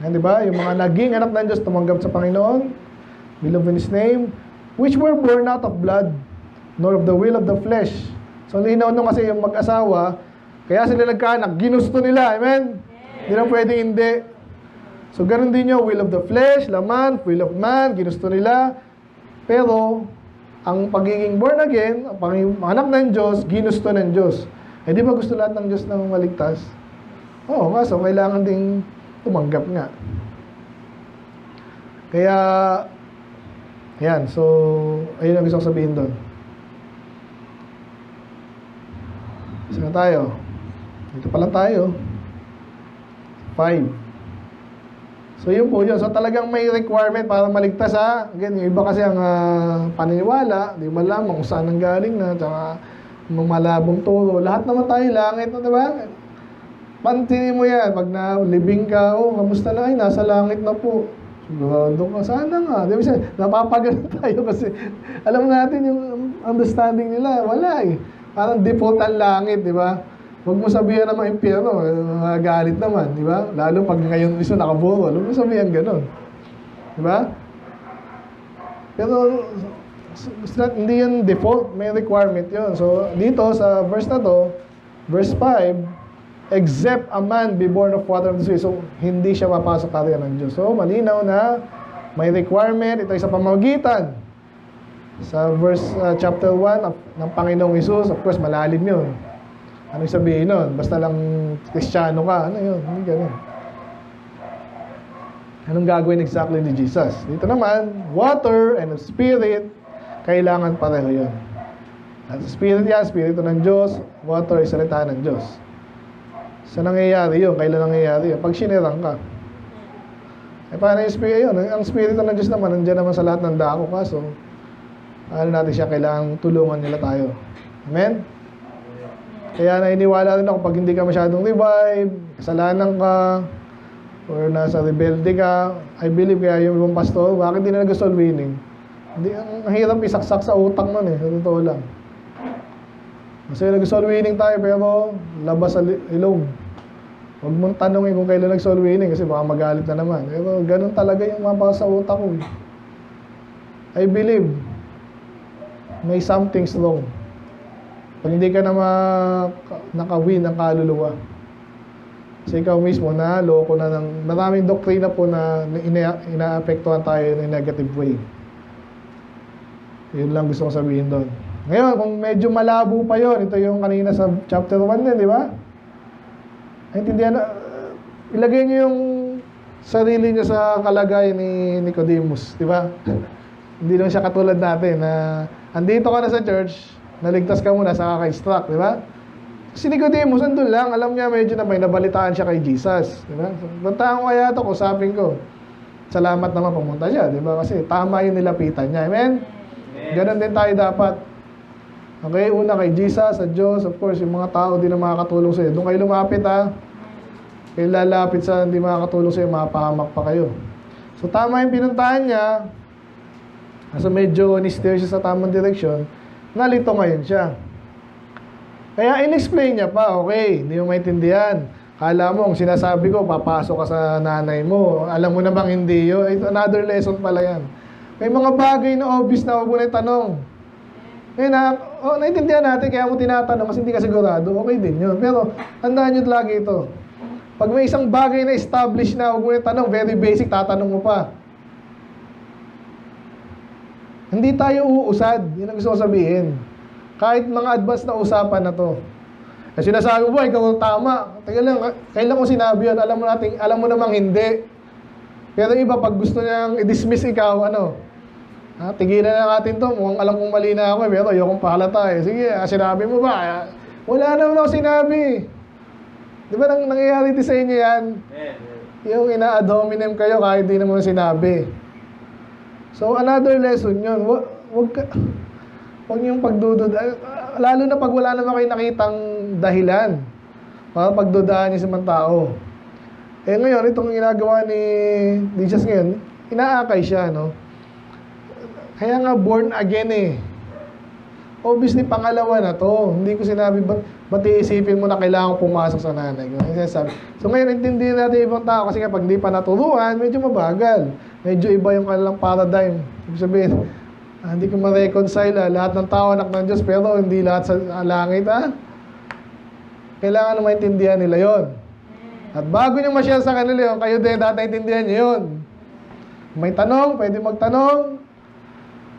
Yan, di ba? Yung mga naging anak ng Diyos, tumanggap sa Panginoon, beloved in His name, which were born not of blood, nor of the will of the flesh. So, linaw nung kasi yung mag-asawa, kaya sila nagkaanak, ginusto nila, amen? Hindi lang pwedeng hindi. So, ganun din yung will of the flesh, laman, will of man, ginusto nila. Pero, ang pagiging born again, ang pagiging anak ng Diyos, ginusto ng Diyos. Eh, di ba gusto lahat ng Diyos ng maligtas? Oo, kaso kailangan ding tumanggap nga. Kaya, yan. So, ayun ang gusto kong sabihin doon. Saan na tayo? Dito pa lang tayo. 5. So, yun po yun. So, talagang may requirement para maligtas, ha? Again, yung iba kasi ang paniniwala, di malaman kung saan ang galing na, tsaka malabong turo. Lahat naman tayo langit, di ba? Pantinin mo yan. Pag nalibing ka, kamusta na? Ay, nasa langit na po. Sigurado ka, sana nga. Di ba, napapagano tayo kasi alam natin yung understanding nila. Wala eh. Parang default ang langit, di ba? Huwag mo sabihin naman impyerno, galit naman, di ba? Lalo pag ngayon iso nakaburo, huwag mo sabihin ganun. Di ba? Pero, hindi yun default, may requirement yun. So, dito sa verse na to, verse 5, except a man be born of water and the Spirit. So, hindi siya mapasok karya ng Diyos. So, malinaw na may requirement. Ito ay sa pamamagitan. Sa verse chapter 1 ng Panginoong Hesus, of course, malalim yun. Anong sabihin nun? Basta lang Kristiyano ka. Ano yun? Hindi ganun. Anong gagawin exactly ni Jesus? Dito naman, water and the Spirit, kailangan pareho yun. At Spirit yan, Spirito ng Diyos. Water ay salita ng Diyos. Saan nangyayari yun? Kailan nangyayari yun? Pag sinirang ka. Eh, paano yung Spirit yun? Ang Spirito ng Diyos naman, nandiyan naman sa lahat ng dako. Kaso, ano natin siya, kailangan tulungan nila tayo. Amen? Kaya nainiwala rin ako, pag hindi ka masyadong revive, kasalanan ka, or nasa rebelde ka, I believe kaya yung ibang pastor, bakit hindi na nag-soul winning? Hindi, ang hirap isaksak sa utak nun eh, sa totoo lang. Kasi nag-soul winning tayo, pero labas sa ilong. Huwag mong tanongin kung kailan nag-soul winning, kasi baka magalit na naman. Pero ganun talaga yung mapasa sa utak ko. I believe, may something's wrong. Pag hindi ka na nakawin ng kaluluwa. Kasi ikaw mismo na loko na ng maraming doktrina po na inaapektuhan tayo in a negative way. Yun lang gusto kong sabihin doon. Ngayon, kung medyo malabo pa yon, ito yung kanina sa chapter 1 din, di ba? Intindihan na, ilagay niyo yung sarili niyo sa kalagayan ni Nicodemus, di ba? Hindi lang siya katulad natin na andito ka na sa church, naligtas ka muna sa kaka-instruct, di ba? Si Nicodemus, andun lang, alam niya medyo na may nabalitaan siya kay Jesus, di ba? Bantaan ko kaya ito, kusapin ko. Salamat naman pumunta siya, di ba? Kasi tama yung nilapitan niya, amen? Ganon din tayo dapat. Okay, una kay Jesus, sa Diyos, of course, yung mga tao din na makakatulong sa'yo. Doon kayo lumapit, ha? Kayo lalapit sa hindi makakatulong sa'yo, mapahamak pa kayo. So, tama yung pinuntahan niya, kasi medyo ni-steer siya sa tamang direksyon, nalito ngayon siya. Kaya in-explain niya pa, okay, hindi mo maintindihan. Kala mo, kung sinasabi ko, papasok ka sa nanay mo. Alam mo namang hindi yun. Another lesson pala yan. May mga bagay na obvious na huwag mo na itanong. Ngayon naintindihan natin, kaya mo tinatanong kasi hindi ka sigurado, okay din yun. Pero, tandaan nyo lagi ito. Pag may isang bagay na established na, huwag mo na itanong, very basic, tatanong mo pa. Hindi tayo uusad. Yun ang gusto ko sabihin. Kahit mga advanced na usapan na to. Kasi sinasabi mo, ikaw tama. Teka lang, kailan ko sinabi yun? Alam mo namang hindi. Pero iba, pag gusto niyang i-dismiss ikaw, tigilan na natin to. Mukhang alam kong mali na ako, pero ayokong pahalata eh. Sige, sinabi mo ba? Wala naman ako sinabi. Di ba nangyayari din sa inyo yan? Yung ina-ad hominem kayo kahit di naman sinabi. So, another lesson yun. Huwag niyong pagdudod. Lalo na pag wala naman kayo nakitang dahilan para pagdudaan niyo sa mga tao. Eh ngayon, itong ginagawa ni Jesus ngayon, inaakay siya, no? Kaya nga born again eh. Obviously, pangalawa na to. Hindi ko sinabi, ba't iisipin mo na kailangan pumasok sa nanay ko? So ngayon, intindihin natin ibang tao kasi nga pag hindi pa naturuan, medyo mabagal. Medyo iba yung kanilang paradigm. Ibig sabihin, hindi ko ma-reconcile lahat ng tao anak ng Diyos pero hindi lahat sa langit Kailangan na maintindihan nila yon. At bago nyo ma-share sa kanila yun, kayo din dapat naintindihan nyo yun. May tanong, pwede magtanong.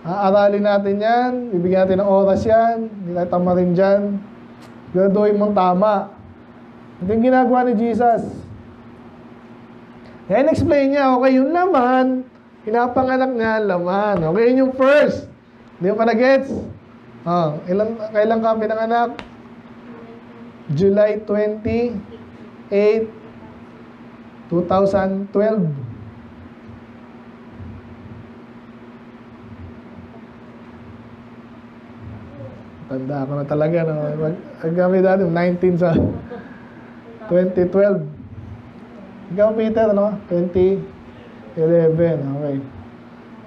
Aralin natin yan, bibigyan natin ng oras yan, hindi tayo tama rin dyan. Graduin mong tama. Ito yung ginagawa ni Jesus. Yan explain niya, okay, yung laman, pinapanganak niya laman. Okay, yun yung first. Hindi mo pa na-gets? Kailan ka pinanganak? July 28, 2012. Tanda ko na talaga, no? Ang kami dati, 19 sa 2012. Ikaw, Peter, no? 2011, okay.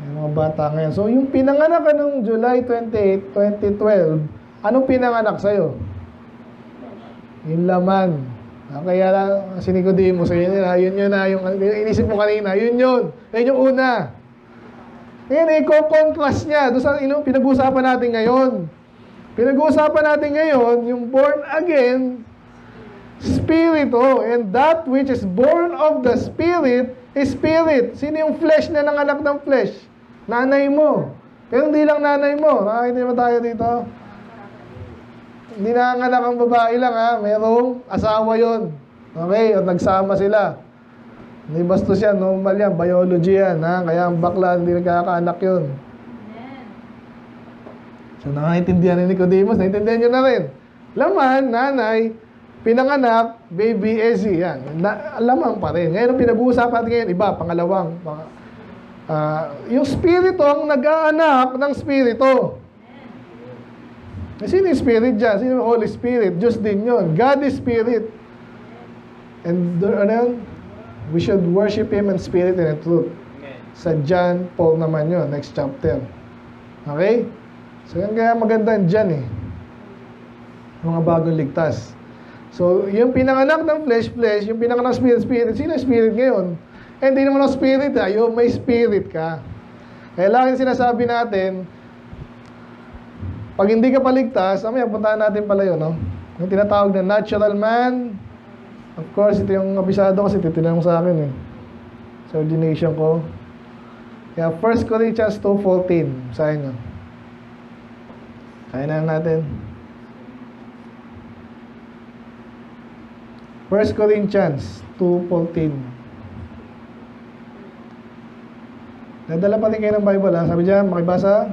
Yung mga bata ngayon. So, yung pinanganak ka nung July 28, 2012, anong pinanganak sa'yo? Yung laman. Kaya si Nicodemus, yun yun na, yung inisip mo kanina, yun yun yung una. Ngayon, i-contrast niya doon sa pinag-uusapan natin ngayon. Pinag-uusapan natin ngayon, yung born again, spirito, and that which is born of the spirit is spirit. Sino yung flesh na nanganak ng flesh? Nanay mo. Pero hindi lang nanay mo. Nakakita ba tayo dito? Hindi nanganak ang babae lang, merong asawa yon. Okay? At nagsama sila. Hindi bastos yan, normal yan, biology yan. Kaya ang bakla, hindi nagkakaanak yun. So, nakakaintindihan ni Nicodemus, naintindihan nyo na rin. Laman, nanay, pinanganak, baby, Ezzy, yan. Laman pa rin. Ngayon, pinag-uusapan natin ngayon, iba, pangalawang. Yung spirito ang nag-aanak ng spirito. Sino yung spirit dyan? Sino yung Holy Spirit? Diyos din yun. God is spirit. And we should worship Him in spirit and in truth. Sa John Paul naman yun, next chapter. Okay? So, yan kaya maganda dyan mga bagong ligtas. So, yung pinanganak ng flesh, yung pinanganak ng spirit, sino yung spirit ngayon? Eh, hindi naman ang spirit, yung may spirit ka. Kaya lang yung sinasabi natin, pag hindi ka paligtas, puntahan natin pala yun, no? Yung tinatawag na natural man, of course, ito yung abisado kasi titinanong sa akin, sa ordination ko. Kaya 1 Corinthians 2:14, sa inyo. Kaya na natin. 1 Corinthians 2:14. Nadala pa rin kayo ng Bible, Sabi dyan, makibasa.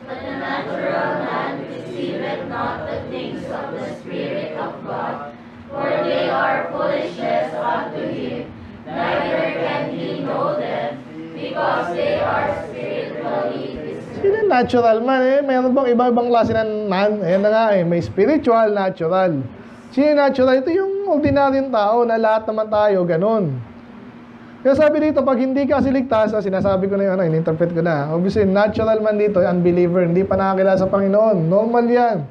But the natural man receiveth not the things of the Spirit of God, for they are foolishness unto him, neither can he know them, because they are spiritually discerned. Sino natural man Mayroon bang iba-ibang klase ng man? Ayan na nga may spiritual, natural. Sino natural? Ito yung ordinaryong tao na lahat naman tayo, ganun. Kaya sabi dito, pag hindi ka kasi ligtas, sinasabi ko na yun, in-interpret ko na. Obviously, natural man dito, unbeliever, hindi pa nakakilala sa Panginoon. Normal yan.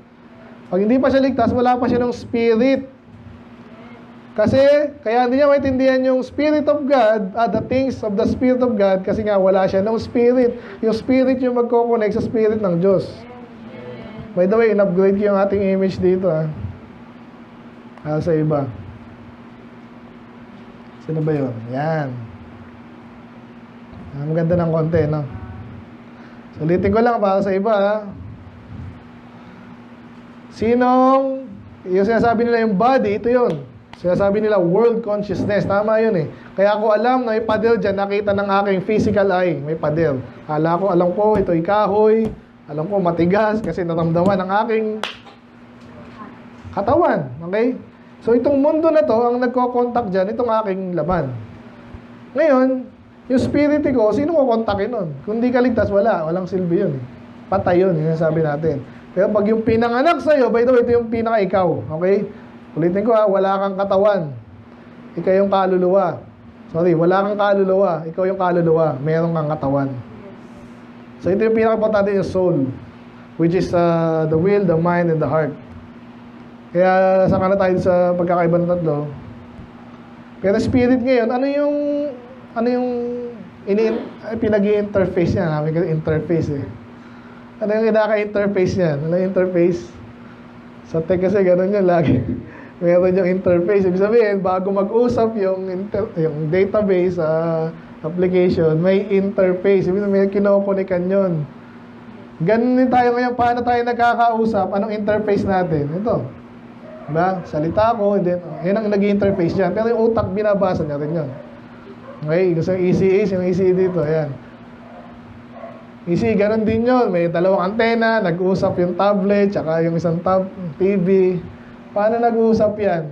Pag hindi pa siya ligtas, wala pa siya ng spirit. Kasi, kaya hindi niya maintindihan yung Spirit of God, the things of the Spirit of God, kasi nga wala siya ng Spirit. Yung Spirit yung magkoconnect sa Spirit ng Diyos. By the way, in-upgrade ko yung ating image dito, sa iba. Sino ba yun? Yan. Maganda ng konti, no? So, ulitin ko lang para sa iba, Sinong, yung sinasabi nila yung body, ito yun. Sinasabi nila world consciousness. Tama yun Kaya ako alam na may pader dyan, nakita ng aking physical eye, may pader. Alam ko, ito kahoy. Alam ko, matigas kasi naramdaman ng aking katawan. Okay? So itong mundo na to, ang nagko-contact dyan, itong aking laman. Ngayon, yung spirit ko, sino ko kontakin nun? Kung di ka ligtas, wala. Walang silbi yun. Patay yun, yun yung sabi natin. Pero pag yung pinanganak sa'yo, by the way, ito yung pinaka-ikaw. Okay? Ulitin ko wala kang katawan. Ikaw yung kaluluwa. Sorry, wala kang kaluluwa. Ikaw yung kaluluwa. Meron kang katawan. So ito yung pinaka-importante yung soul. Which is the will, the mind, and the heart. Kaya saka na tayo sa pagkakaiba ng tatlo. Pero spirit ngayon, ano yung pinag-i-interface niya? Namin kasi interface eh. Ano yung kinaka-interface niyan? Ano yung interface? Sa tech kasi gano'n yun lagi. Meron yung interface. Ibig sabihin, bago mag-usap yung database application, may interface. Ibig sabihin, may kinokonikan yun. Ganun din tayo ngayon. Paano tayo nagkakausap? Anong interface natin? Ito. Diba? Salita ko, then, yun ang nag-interface dyan. Pero yung utak, binabasa niya rin yun. Okay? Gusto yung yung ECE dito. Ayan. ECE, ganun din yun. May dalawang antena, nag-uusap yung tablet, tsaka yung isang TV. Paano nag-uusap yan?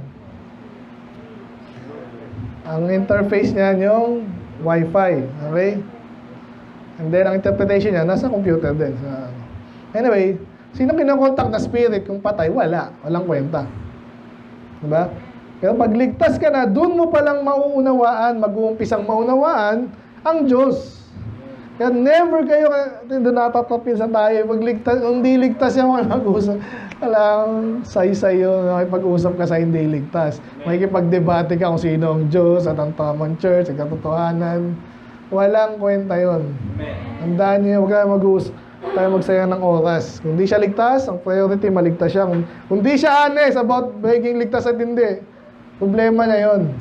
Ang interface niyan yung Wi-Fi. Okay? And then, ang interpretation niya, nasa computer din. Anyway, sino kinokontak na spirit? Kung patay, wala. Walang kwenta. Diba? Pero pag ligtas ka na, dun mo palang mauunawaan, mag-uumpisang maunawaan, ang Diyos. Kaya never kayo, doon natatapinsan tayo, pag ligtas, kung di ligtas yan, mag-usap. Alam, say-say yun, makipag-usap ka sa hindi ligtas. Makikipag-debate ka kung sino ang Diyos at ang tamang church, ang katotohanan. Walang kwenta yun. Tandaan niyo, huwag kayo mag-uusap. Tayo magsayang ng oras. Kung di siya ligtas, ang priority, maligtas siya. Kung di siya honest about maging ligtas at hindi, problema na yun.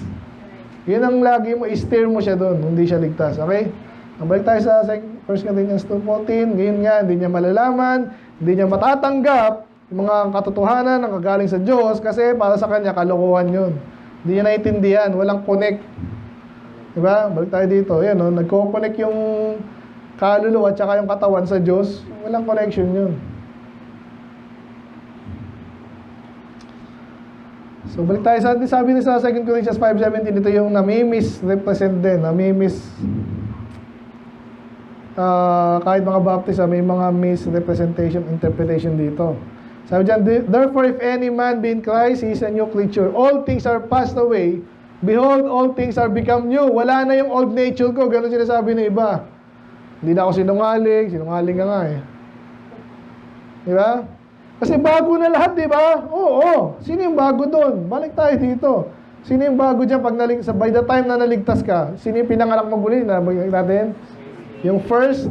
Yun ang lagi mo, i-steer mo siya doon, kung di siya ligtas. Okay? Balik tayo sa 1 Corinthians 2:14. Ngayon nga, hindi niya malalaman, hindi niya matatanggap yung mga katotohanan na kagaling sa Diyos kasi para sa kanya, kalokohan yun. Hindi niya naiintindihan, walang connect. Diba? Balik tayo dito. Yan, no? Nagko-connect yung kaluluwa at saka yung katawan sa Diyos. Walang connection yun. So, balik tayo sa sabi ni sa 2 Corinthians 5:17, ito yung namimiss represent din. Namimiss kahit mga baptist, may mga misrepresentation, interpretation dito. Sabi dyan, therefore, if any man be in Christ, he is a new creature. All things are passed away. Behold, all things are become new. Wala na yung old nature ko. Ganun sinasabi ng iba. Hindi na ako sinungaling. Sinungaling ka nga eh. Di ba? Kasi bago na lahat, di ba? Oo. Sino yung bago doon? Balik tayo dito. Sino yung bago dyan pag by the time na naligtas ka? Sino yung pinanganak mo muli? Nabagay natin? Yung first,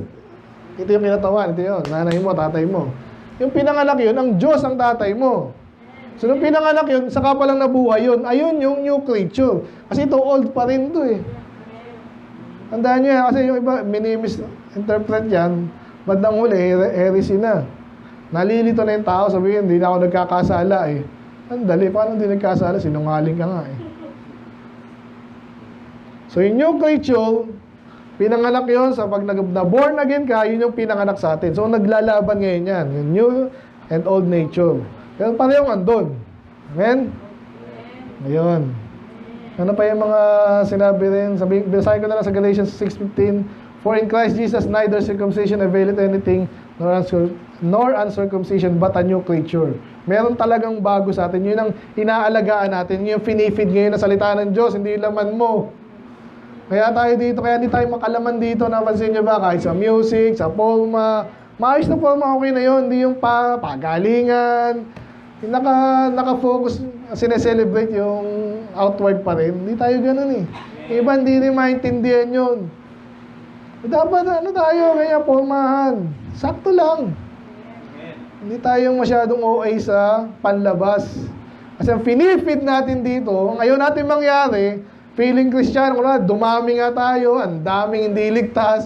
ito yung kinatawan, ito yun, nanay mo, tatay mo. Yung pinanganak yun, ang Diyos ang tatay mo. So, nung pinanganak yun, saka pa lang nabuhay yun, ayun yung new creature. Kasi ito, old pa rin ito eh. Tandaan nyo yan, kasi yung iba, mini-misinterpret yan, bandang huli, heresy na. Nalilito na yung tao, sabihin, hindi na ako nagkakasala eh. Andali, paano hindi nagkasala? Sinungaling ka nga eh. So, yung new creature, pinanganak yun sa pag na-born again ka, yun yung pinanganak sa atin. So, naglalaban ngayon yan. Yung new and old nature. Pero parehong andun. Amen? Ayun. Ano pa yung mga sinabi rin? Basahin ko na lang sa Galatians 6:15. For in Christ Jesus, neither circumcision availeth anything, nor uncircumcision, but a new creature. Meron talagang bago sa atin. Yun ang inaalagaan natin. Yun yung finifeed ngayon na salita ng Diyos, hindi yung laman mo. Kaya tayo dito, kaya hindi tayo makalaman dito, napansin nyo ba? Kahit sa music, sa forma, maayos na forma, okay na yun. Hindi yung pagalingan, yung naka-focus, sineselebrate yung outward pa rin. Hindi tayo ganun eh. Iba hindi rin maintindihan yun. Dapat ano tayo, kaya formahan. Sakto lang. Hindi tayo masyadong OA sa panlabas. Kasi ang finifeed natin dito, ngayon natin mangyari, feeling Kristiyano, dumami nga tayo, ang daming hindi ligtas.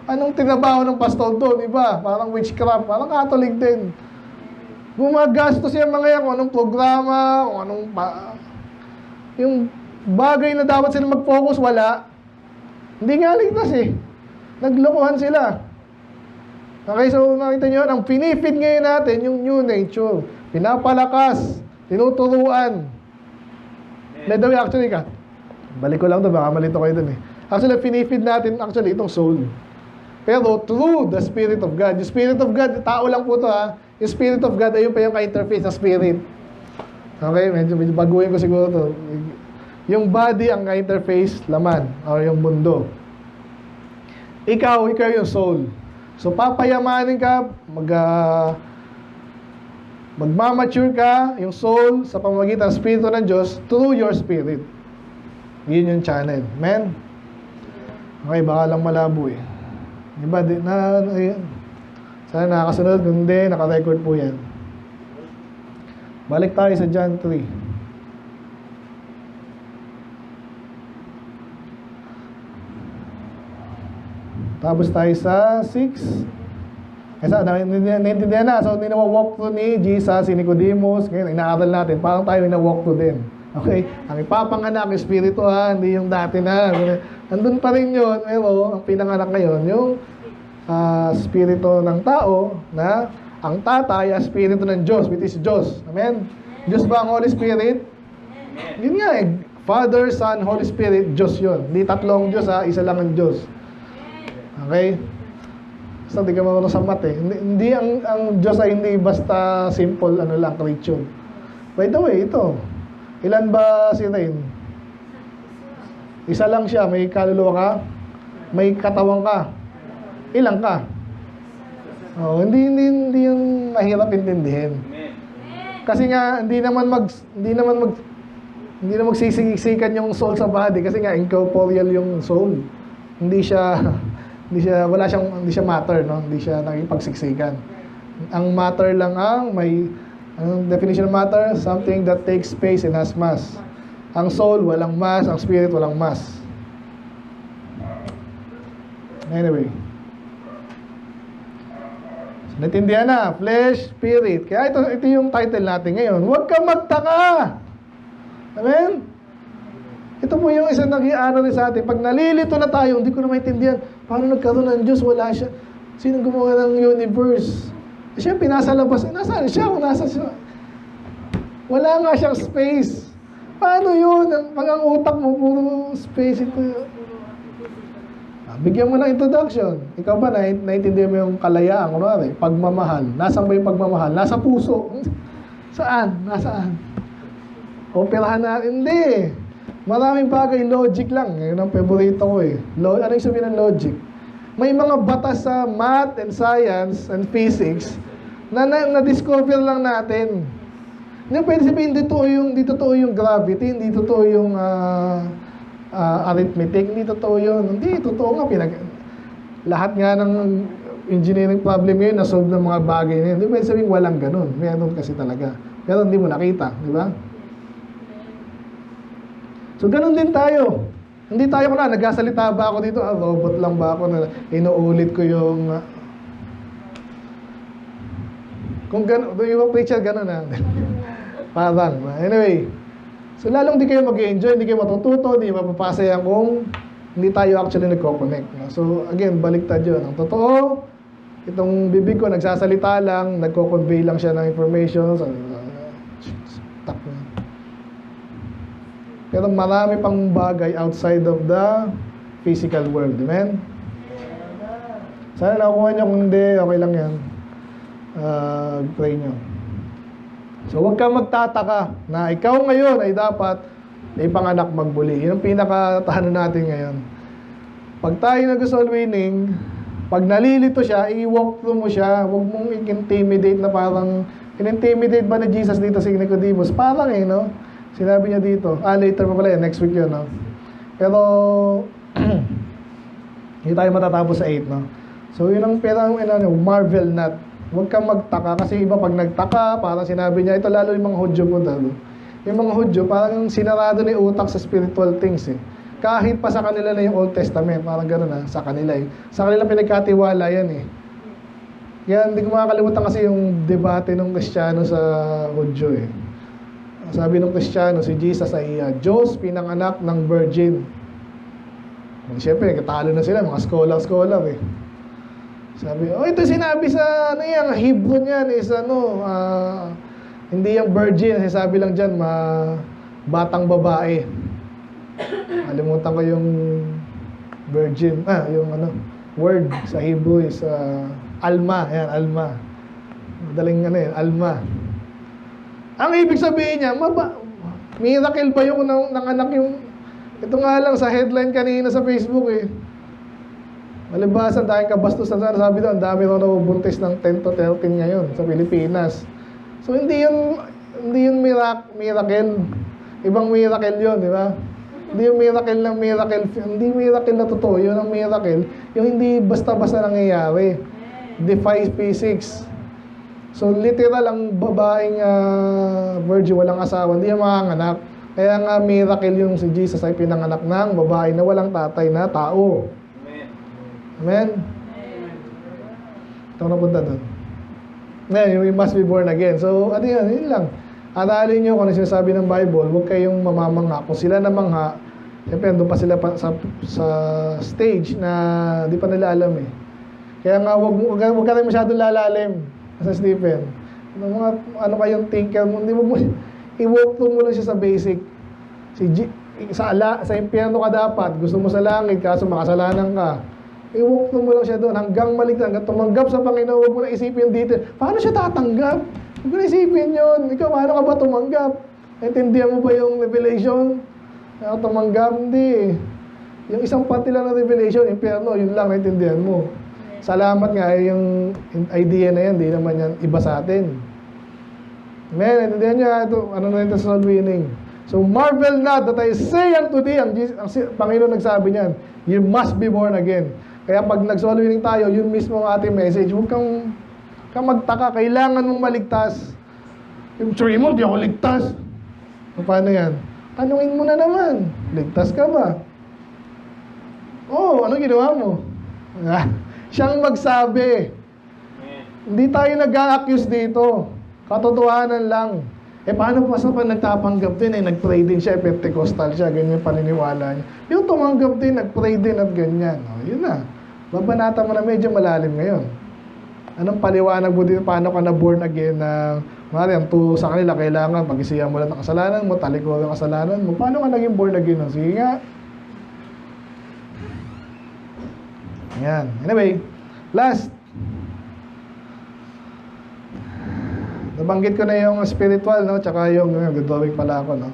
Anong tinabaho ng pastor doon? Iba, parang witchcraft, parang Catholic din. Gumagastos yung mga yan, kung anong programa, kung anong yung bagay na dapat sila mag-focus, wala. Hindi nga ligtas eh. Naglokohan sila. Okay, so nakita nyo, ang pinifeed ngayon natin, yung new nature. Pinapalakas, tinuturuan. By the way, actually balik ko lang to, baka malito kayo dun eh. Actually, pinifeed natin actually itong soul. Pero through the Spirit of God. Yung Spirit of God, tao lang po to ha. Yung Spirit of God, ayun pa yung ka-interface sa Spirit. Okay, medyo baguhin ko siguro to. Yung body ang ka-interface, laman, or yung mundo. Ikaw yung soul. So, papayamanin ka, magmamature ka, yung soul, sa pamamagitan ng Espiritu ng Diyos, through your spirit. Yun yung channel. Amen? Okay, baka lang malabo eh. Diba, sana nakakasunod, kundi naka-record po yan. Balik tayo sa John 3. Tapos tayo sa 6. Kasi naintindihan na. So, walk through ni Jesus, si Nicodemus. Ngayon, inaaral natin. Parang tayo walk through din. Okay? Ang ipapanganak, yung spirito ha, hindi yung dati na. Andun pa rin yun. Pero, ang pinanganak ngayon, yung spirito ng tao na ang tatay ay spirito ng Diyos, which is Diyos. Amen? Diyos ba ang Holy Spirit? Yun nga eh. Father, Son, Holy Spirit, Diyos yun. Hindi tatlong Diyos ha, isa lang ang Diyos. Okay? Basta hindi ka marunong sa math eh. Hindi ang Diyos ay hindi basta simple, creation. By the way, ito. Ilan ba si Rain? Isa lang siya. May kaluluwa ka. May katawan ka. Ilang ka? Oh, hindi yung mahirap intindihin. Kasi nga hindi naman magsisiksikan yung soul sa body kasi nga incorporeal yung soul. Hindi siya matter, no? Hindi siya nakikipagsiksikan. Ang matter lang ang definition of matter, something that takes space and has mass. Ang soul, walang mass. Ang spirit, walang mass. Anyway. So, natindihan na. Flesh, spirit. Kaya ito yung title natin ngayon. Huwag kang magtaka. Amen? Ito po yung isang nag-iano rin sa atin. Pag nalilito na tayo, hindi ko na maintindihan. Paano nagkaroon ng Diyos? Wala siya. Sinong gumawa ng universe? Siya, pinasa labas. Nasaan siya? Kung nasa siya. Wala nga siyang space. Paano yun? Pag ang utak mo, puro space ito. Bigyan mo ng introduction. Ikaw ba, naiintindihan mo yung kalayaan? Kunwari, pagmamahal. Nasaan ba yung pagmamahal? Nasa puso. Saan? Nasaan? Operahan na. Hindi. Maraming bagay, logic lang. Yun ang favorito ko eh. Ano yung sabihin ng logic? May mga batas sa math and science and physics na na-discover lang natin. Hindi pwede sabihin, hindi totoo yung gravity, hindi totoo yung arithmetic, hindi totoo yun. Hindi, totoo nga. Lahat nga ng engineering problem ngayon na-solve ng mga bagay na yun. Hindi pwede sabihin walang ganun. Meron kasi talaga. Pero hindi mo nakita, di ba? So, ganun din tayo. Hindi tayo nagsasalita ba ako dito? Robot lang ba ako na inuulit ko yung... kung gano'n, yung preacher gano'n na. Parang. Anyway. So, lalong di kayo mag-enjoy, hindi kayo matututo, hindi mapapasaya kung hindi tayo actually nagko-connect. So, again, baliktad yun. Ang totoo, itong bibig ko, nagsasalita lang, nagko-convey lang siya ng information. So, pero marami pang bagay outside of the physical world. Amen? Sana nakuha nyo. Kung hindi, okay lang yan. Pray nyo. So, huwag kang magtataka na ikaw ngayon ay dapat ipanganak magbuli. Yun ang pinakatahano natin ngayon. Pag tayo nag-soul winning, pag nalilito siya, i-walk through mo siya. Huwag mong i-intimidate na parang... In-intimidate ba ni Jesus dito si Nicodemus? Parang no? Sinabi niya dito. Later pa pala yan. Next week yun, no? Pero, hindi tayo matatapos sa 8, no? So, yun ang marvel not. Huwag kang magtaka. Kasi iba pag nagtaka, parang sinabi niya, ito lalo yung mga Hudyo po. Yung mga Hudyo, parang sinarado na yung utak sa spiritual things, eh. Kahit pa sa kanila na yung Old Testament, parang gano'n, sa kanila, eh. Sa kanila pinagkatiwala yan, eh. Yan, hindi ko makakalimutan kasi yung debate ng Kristiyano sa Hudyo, eh. Sabi ng Kristiyano, si Jesus ay Diyos pinanganak ng virgin. Siyempre, katalo na sila, mga scholar eh. Sabi, ito sinabi sa, Hebrew niyan is, hindi yung virgin, sabi lang dyan, batang babae. Kalimutan ko yung virgin. Yung word sa Hebrew is alma. Ayan, alma. Madaling alma. Ang ibig sabihin niya, miracle ba yung nanganak yung... Ito nga lang sa headline kanina sa Facebook Malibasan tayong kabastusan. Sabi doon, ang dami raw nabubuntis ng 10 to 13 ngayon sa Pilipinas. So hindi yun miracle. Ibang miracle yun, di ba? Hindi yung miracle ng miracle. Hindi miracle na totoo. Yun ang miracle. Yung hindi basta-basta nangyayari. Defy physics. So literal ang babaeng virgin, walang asawa, hindi yung makanganak. Kaya nga miracle yung si Jesus ay pinanganak ng babae na walang tatay na tao. Amen? Ito na punta doon. Ngayon, we must be born again. So, yun lang. Aralin nyo kung ano sinasabi ng Bible, huwag kayong mamamangha. Kung sila namangha, siyempre, doon pa sila sa stage na di pa nila alam Kaya nga, huwag ka rin masyadong lalalim. Sa Stephen. Ano kayong thinker mo, hindi mo i-walk through mo lang siya sa basic. Sa impyerno ka dapat, gusto mo sa langit, kaso makasalanan ka. I-walk through mo lang siya doon hanggang maligtan, hanggang tumanggap sa Panginoon. Huwag mo na isipin dito. Paano siya tatanggap? Huwag mo na isipin yun. Ikaw, paano ka ba tumanggap? Naintindihan mo ba yung revelation? Tumanggap? Hindi. Yung isang pati lang ng revelation, impyerno, yun lang naintindihan mo. Salamat nga, yung idea na yan, di naman yan iba sa atin. Amen, naintindihan niya, ito, na ito sa soul winning. So, marvel not that I say unto thee, ang Panginoon nagsabi niyan, you must be born again. Kaya pag nag-soul winning tayo, yun mismo ang ating message. Huwag kang magtaka, kailangan mong maligtas. Yung tree mo, di ako ligtas. Paano yan? Tanungin mo na naman, ligtas ka ba? Ano ginawa mo? Siyang magsabi. Hindi tayo nag-a-accuse dito. Katotohanan lang. Paano pa sa nagtapanggap din? Nag-pray din siya, Pentecostal siya, ganyan paniniwala niya. Yung tumanggap din, nag-pray din at ganyan. Yun na. Babanata mo na medyo malalim ngayon. Anong paliwanag mo dito? Paano ka na-born again na ang turo sa kanila, kailangan mag-isiyan mo lang ng kasalanan mo, talikuran ang kasalanan mo. Paano ka naging born again? Sige nga. Ayan. Anyway, last. Nabanggit ko na yung spiritual, no? Tsaka yung drawing pala ako, no?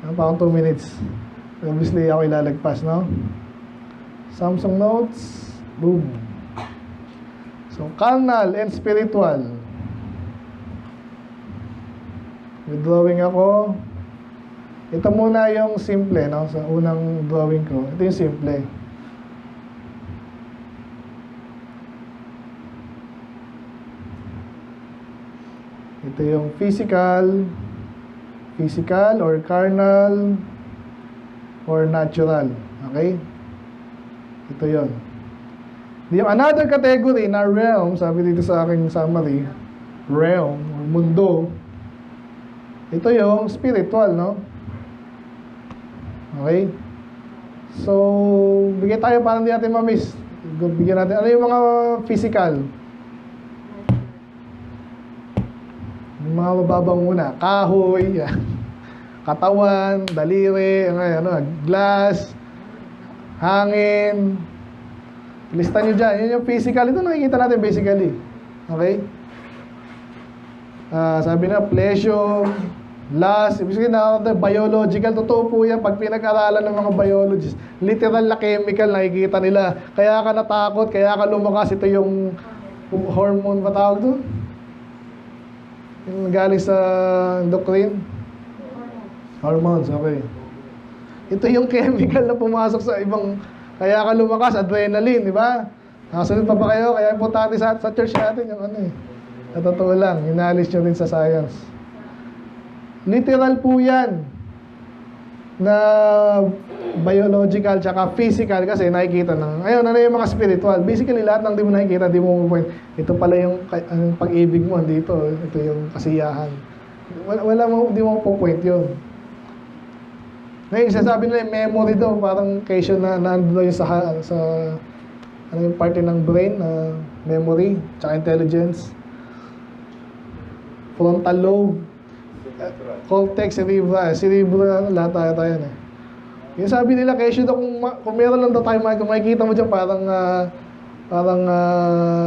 Ano pa akong 2 minutes. Obviously, ako ilalagpas, no? Samsung Notes. Boom. So, carnal and spiritual. Drawing ako. Ito muna yung simple, no? Sa unang drawing ko. Ito yung simple. Ito yung physical or carnal or natural. Okay? Ito yon. Yung another category na realm, sabi dito sa aking summary, realm, or mundo, ito yung spiritual, no? Okay? So, bigyan tayo para hindi natin ma-miss. Bigyan natin, ano yung mga physical? Yung mga mababang muna, kahoy, katawan, daliri, glass, hangin. Lista nyo dyan. Yun yung physical. Ito nakikita natin basically. Okay? Sabi na, pleasure, lust, ibig sabihin na biological. Totoo po yan pag pinag-aralan ng mga biologists. Literal na chemical nakikita nila. Kaya ka natakot, kaya ka lumakas. Ito yung hormone, ba tawag doon? Yung galing sa endocrine? Hormones, okay. Ito yung chemical na pumasok sa ibang... Kaya ka lumakas, adrenaline, di ba? Nakasunod pa ba kayo? Kaya importante sa church natin yung Sa totoo lang, yung knowledge nyo rin sa science. Literal po yan na biological tsaka physical kasi nakikita ng... Ayun, ano yung mga spiritual? Basically, lahat ng di mo nakikita, di mo point. Ito pala yung pag-ibig mo dito. Ito yung kasiyahan. Wala mo, di mo po point yun. Ngayon, sasabi nila yung memory daw, parang question na nandun yung sa ano yung parte ng brain, memory, tsaka intelligence. Frontal lobe. Cortex, cerebral, lahat tayo yan eh. Yung sabi nila, kesyo daw kung meron lang daw tayo makikita mo dyan parang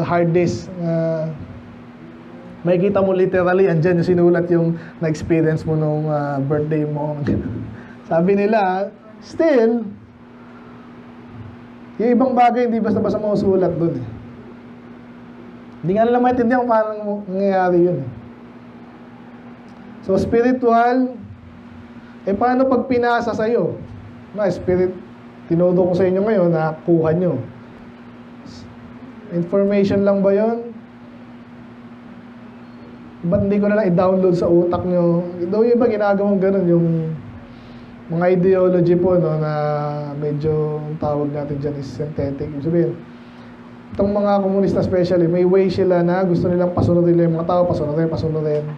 hard disk. Makikita mo literally, andyan yung sinulat yung na-experience mo nung birthday mo. Sabi nila, still, yung ibang bagay hindi basta-basta mo sulat dun eh. Hindi nga nila maintindihan kung paano nangyayari yun eh. So, spiritual, paano pag pinasa sa'yo? Spirit, tinodo ko sa inyo ngayon, nakakuha nyo. Information lang ba yun? Ba't hindi ko na lang i-download sa utak nyo? Yung iba ginagawang ganun, yung mga ideology po, no, na medyo tawag natin dyan is synthetic. Ibig sabihin, itong mga komunista especially, may way sila na gusto nilang pasunodin yung mga tao, pasunodin.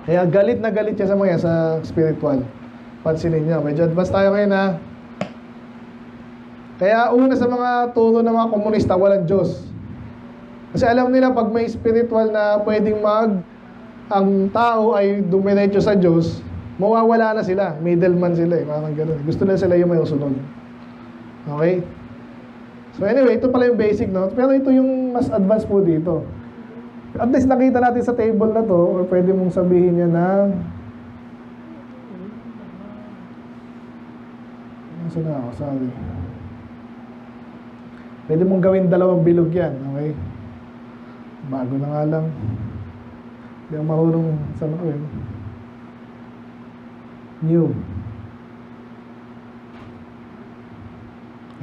Kaya galit na galit siya sa mga sa spiritual. Pansinin niyo, medyo advance tayo ngayon ha. Kaya una sa mga turo ng mga komunista, walang Diyos. Kasi alam nila pag may spiritual na pwedeng ang tao ay dumiretso sa Diyos, mawawala na sila. Middleman sila eh, parang ganun. Gusto nila sila yung may usunod. Okay? So anyway, ito pala yung basic, no? Pero ito yung mas advanced po dito. At least nakita natin sa table na to, or pwede mong sabihin niya na nasa na ako, sorry. Pwede mong gawin dalawang bilog yan, okay? Bago na nga lang. Hindi ako marunong saan ako yun. New.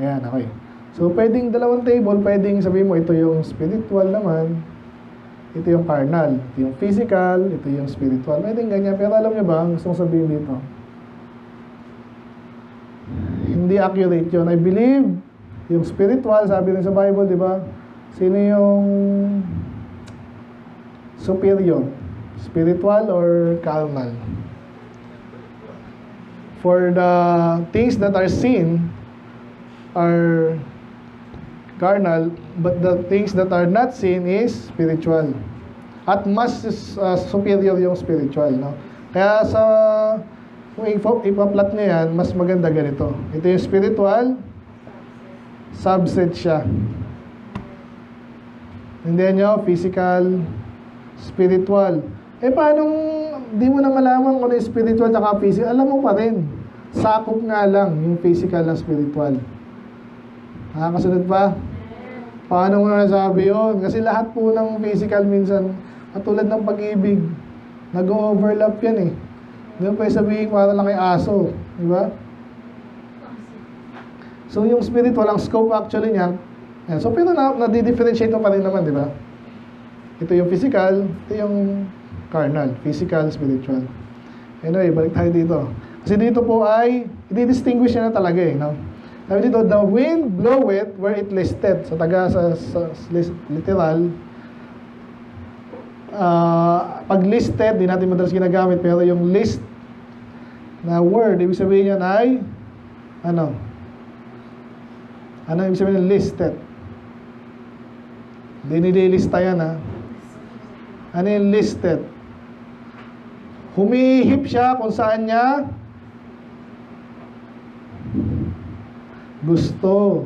Ayan, okay. So, pwedeng dalawang table, pwedeng sabihin mo, ito yung spiritual naman, ito yung carnal, ito yung physical, ito yung spiritual. Pwedeng ganyan, pero alam niyo ba, gusto kong sabihin dito, hindi accurate yun. I believe, yung spiritual, sabi rin sa Bible, di ba? Sino yung superior? Spiritual or carnal? For the things that are seen are carnal, but the things that are not seen is spiritual. At mas superior yung spiritual, no? Kaya kung ipa-plot nyo yan, mas maganda ganito. Ito yung spiritual, subset siya. Hindi nyo, physical, spiritual. Paano di mo na malaman kung ano yung spiritual at physical? Alam mo pa rin. Sakop nga lang yung physical na spiritual. Nakakasunod pa? Paano mo na nasabi yun? Kasi lahat po ng physical minsan, katulad ng pag-ibig, nag-overlap yan eh. Hindi mo pwede sabihin para lang kay aso. Di ba? So, yung spiritual, ang scope actually niya, yan. So, pero na-differentiate mo pa rin naman, di ba? Ito yung physical, ito yung carnal. Physical, spiritual. Anyway, balik tayo dito. Kasi dito po ay, i-distinguish niya na talaga eh, no? Sabi dito, the wind bloweth where it listed. Sa literal, pag listed, di natin madalas ginagamit, pero yung list na word, ibig sabihin yan ay ano ibig sabihin ng listed? Dinililista yan ha. Ano yung listed? Humihip siya kung saan niya gusto.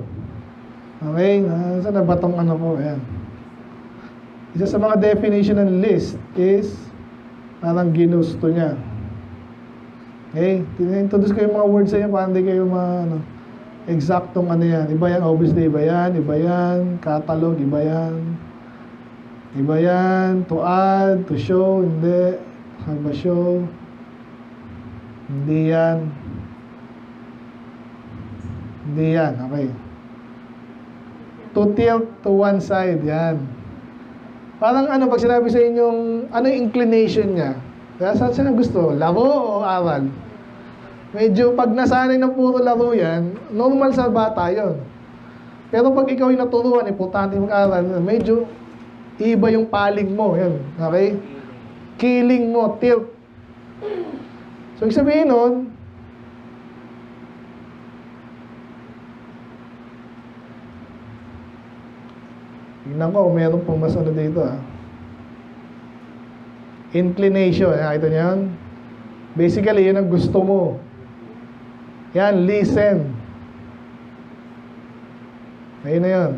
Okay? Saan na batong ano po? Ayan. Isa sa mga definition ng list is parang ginusto niya. Okay? Introduce ko yung mga words sa inyo para hindi kayo exactong ano yan. Iba yan, obviously iba yan, catalog, iba yan, to add, to show, hindi, have a show, hindi yan, okay. To tilt to one side, yan. Parang pag sinabi sa inyong, ano yung inclination niya? Kaya saan siya gusto? Laro o aral? Medyo pag nasanay ng puro laro yan, normal sa bata yon. Pero pag ikaw yung naturuan, importante mag-aral, medyo iba yung paling mo. Yan, okay? Killing mo, tilt. So, ibig sabihin nun, tingnan ko, meron pong mas dito Inclination. Ito niyo yun? Basically, yun ang gusto mo. Yan, listen. Ayun na yun.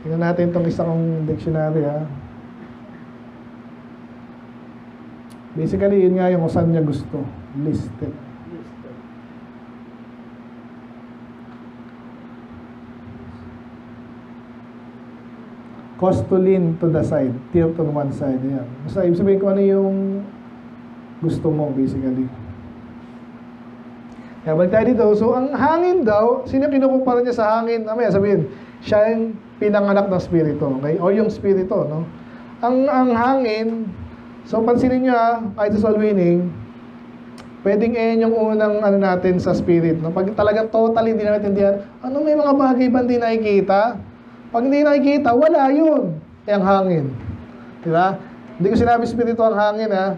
Tingnan natin itong isa kong dictionary, ha. Basically, yun nga yung kung saan niya gusto. Listed. Cause to lean to the side. Tilt to one side. Yan. Basta ibig sabihin ko ano yung gusto mo, basically. Kaya balik tayo dito. So, ang hangin daw, sino kinukumpara niya sa hangin? Mamaya sabihin, siya yung pinanganak ng spirito, okay? O yung spirito, no? Ang hangin, so pansinin nyo kahit sa soul winning, pwedeng yung unang ano natin sa spirit, no? Pag talagang totally hindi natin intindihan, ano may mga bagay ba hindi nakikita? Pag hindi nakikita, wala yun. Ang hangin. Diba? Hindi ko sinabi spirito ang hangin, ha?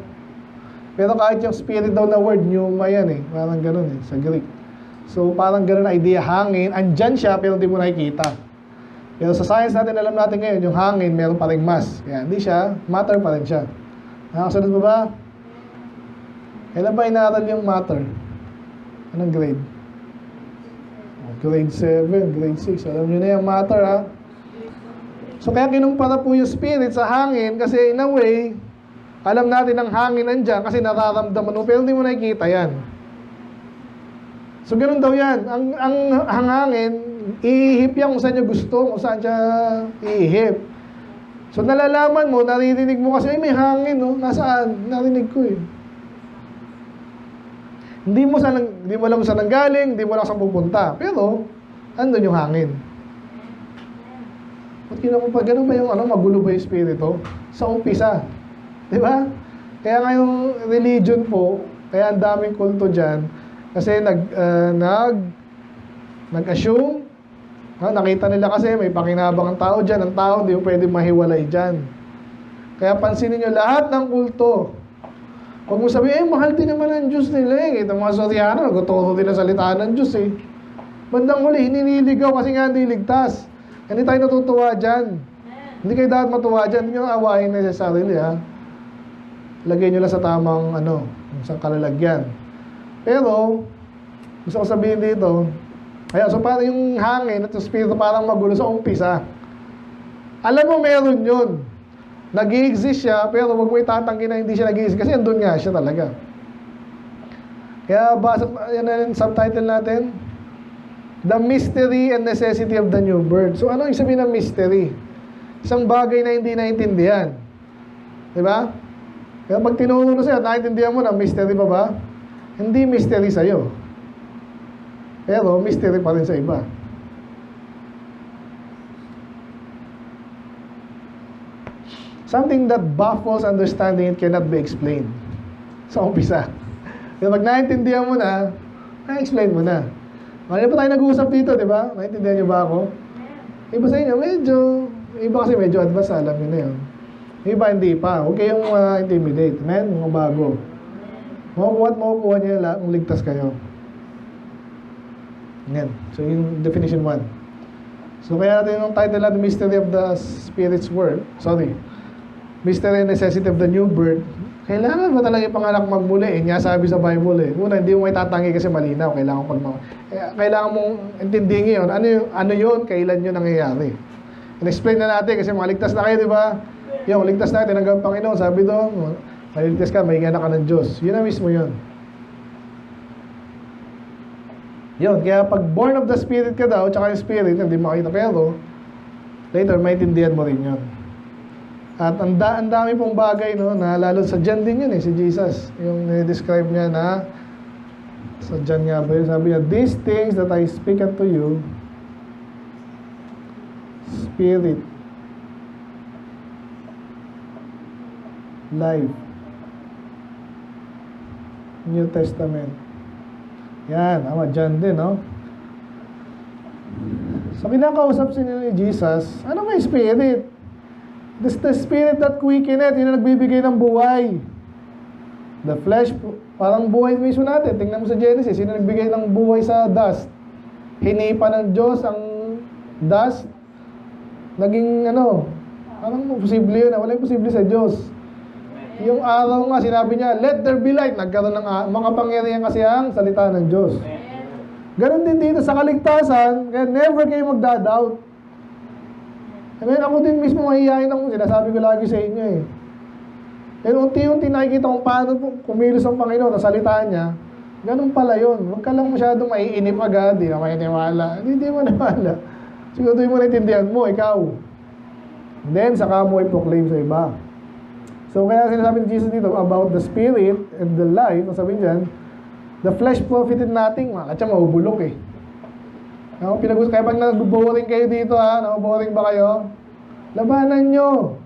Pero kahit yung spirit daw na word, pneuma yan eh. Parang ganun eh, sa Greek. So parang ganun na idea, hangin, andyan siya pero hindi mo nakikita. Pero sa science natin, alam natin ngayon, yung hangin, meron pa rin mass. Kaya hindi siya, matter pa rin siya. Nakakasunod mo ba? Kailan ba inaral yung matter? Anong grade? Grade 7, grade 6. Alam nyo na yung matter, ha? So kaya kinumpara po yung spirit sa hangin kasi in a way, alam natin ang hangin nandyan kasi nararamdaman mo, pero hindi mo nakikita yan. So, ganun daw yan. Ang hangin, ihihip yan kung saan niya gusto, kung saan siya ihihip. So, nalalaman mo, naririnig mo kasi, ay, may hangin, no? Nasaan? Narinig ko, eh. Hindi mo alam saan nanggaling, hindi mo alam saan pupunta. Pero, andun yung hangin. Ba't kinukumpara? Ganun ba yung magulo ba yung spirito? Sa umpisa. Diba? Kaya ngayong religion po, kaya ang daming kulto dyan, kasi nag-assume, nakita nila kasi may pakinabang ang tao dyan, ang tao hindi mo pwede mahiwalay dyan. Kaya pansinin nyo, lahat ng kulto, huwag mo sabihin, mahal din naman ang Diyos nila eh. Ito mga Soriano, nagtuturo din ang salita ng Diyos eh. Bandang huli, hiniligaw kasi nga hindi ligtas. Hindi tayo natutuwa dyan. Hindi kayo dapat matuwa dyan, hindi nyo awahin na sa sarili, ha. Lagay nyo lang sa tamang sa kalalagyan. Pero, gusto ko sabihin dito, so parang yung hangin at yung spirito parang magulo sa umpisa. Alam mo meron yun. Nag-i-exist siya, pero wag mo itatanggi na hindi siya nag-i-exist kasi andun nga siya talaga. Kaya basa, yan ang subtitle natin, The Mystery and Necessity of the New Birth. So ano yung sabihin ng mystery? Isang bagay na hindi naintindihan. Diba? Kaya pag tinuro na sa'yo, naiintindihan mo na, mystery pa ba? Hindi mystery sa'yo. Pero mystery pa rin sa iba. Something that baffles understanding, it cannot be explained. Sa umpisa. Kaya pag naiintindihan mo na, na-explain mo na. Ngayon pa tayo nag-uusap dito, di ba? Naiintindihan niyo ba ako? Iba sa inyo, iba kasi medyo advance, alam niyo na yun. Iba hindi pa. Huwag kayong intimidate. Amen? Mga bago. Makukuha niyo lang kung ligtas kayo. Yan. So, yung definition 1. So, kaya natin yung title natin, Mystery of the Spirit's Word. Sorry. Mystery and Necessity of the New Birth. Kailangan ba talaga ipanganak magmuli? Nga sabi sa Bible eh. Una, hindi mo may tatangi kasi malinaw. Kailangan mong intindihin yun. Ano yun? Kailan yun nangyayari? In-explain na natin kasi maligtas na kayo, di ba? Yung ligtas na, tinanggap Panginoon, sabi doon, maliligtas ka, may anak ka ng Diyos. Yun na mismo yun. Yun, kaya pag born of the Spirit ka daw, tsaka yung Spirit, hindi makita, pero later, maintindihan mo rin yun. At ang dami pong bagay, no, na lalo sa John din yun si Jesus. Yung describe niya na, sa John nga ba yun, sabi niya, these things that I speak unto you, Spirit, life, New Testament. Yan, John din, no? So, kinakausap sila ni Jesus, ano may spirit? This the spirit that quickeneth, yun ang nagbibigay ng buhay. The flesh, parang buhay mismo natin. Tingnan mo sa Genesis, yun ang nagbigay ng buhay sa dust. Hinipa ng Diyos ang dust. Naging, parang posible yun. Wala yung posible sa Diyos. Yung araw nga, sinabi niya, let there be light. Nagkaroon ng makapangyarihan kasi ang salita ng Diyos. Ganon din dito sa kaligtasan, kaya never kayo magdadoubt. Amen, ako din mismo mahihayin ako, sinasabi ko lagi sa inyo eh. Pero unti-unti nakikita kung paano kumilos ang Panginoon, ang salita niya, ganun pala yun. Huwag ka lang masyadong maiinip agad, di na kayo niwala. Hindi mo niwala. Siguro mo naintindihan mo, ikaw. And then, saka mo i-proclaim sa iba. So, kaya sinasabi ni Jesus dito about the spirit and the life, sabi dyan, the flesh profited nothing. At siya mahubulok eh. Kaya pag nag-boring kayo dito ha, nag-boring ba kayo? Labanan nyo.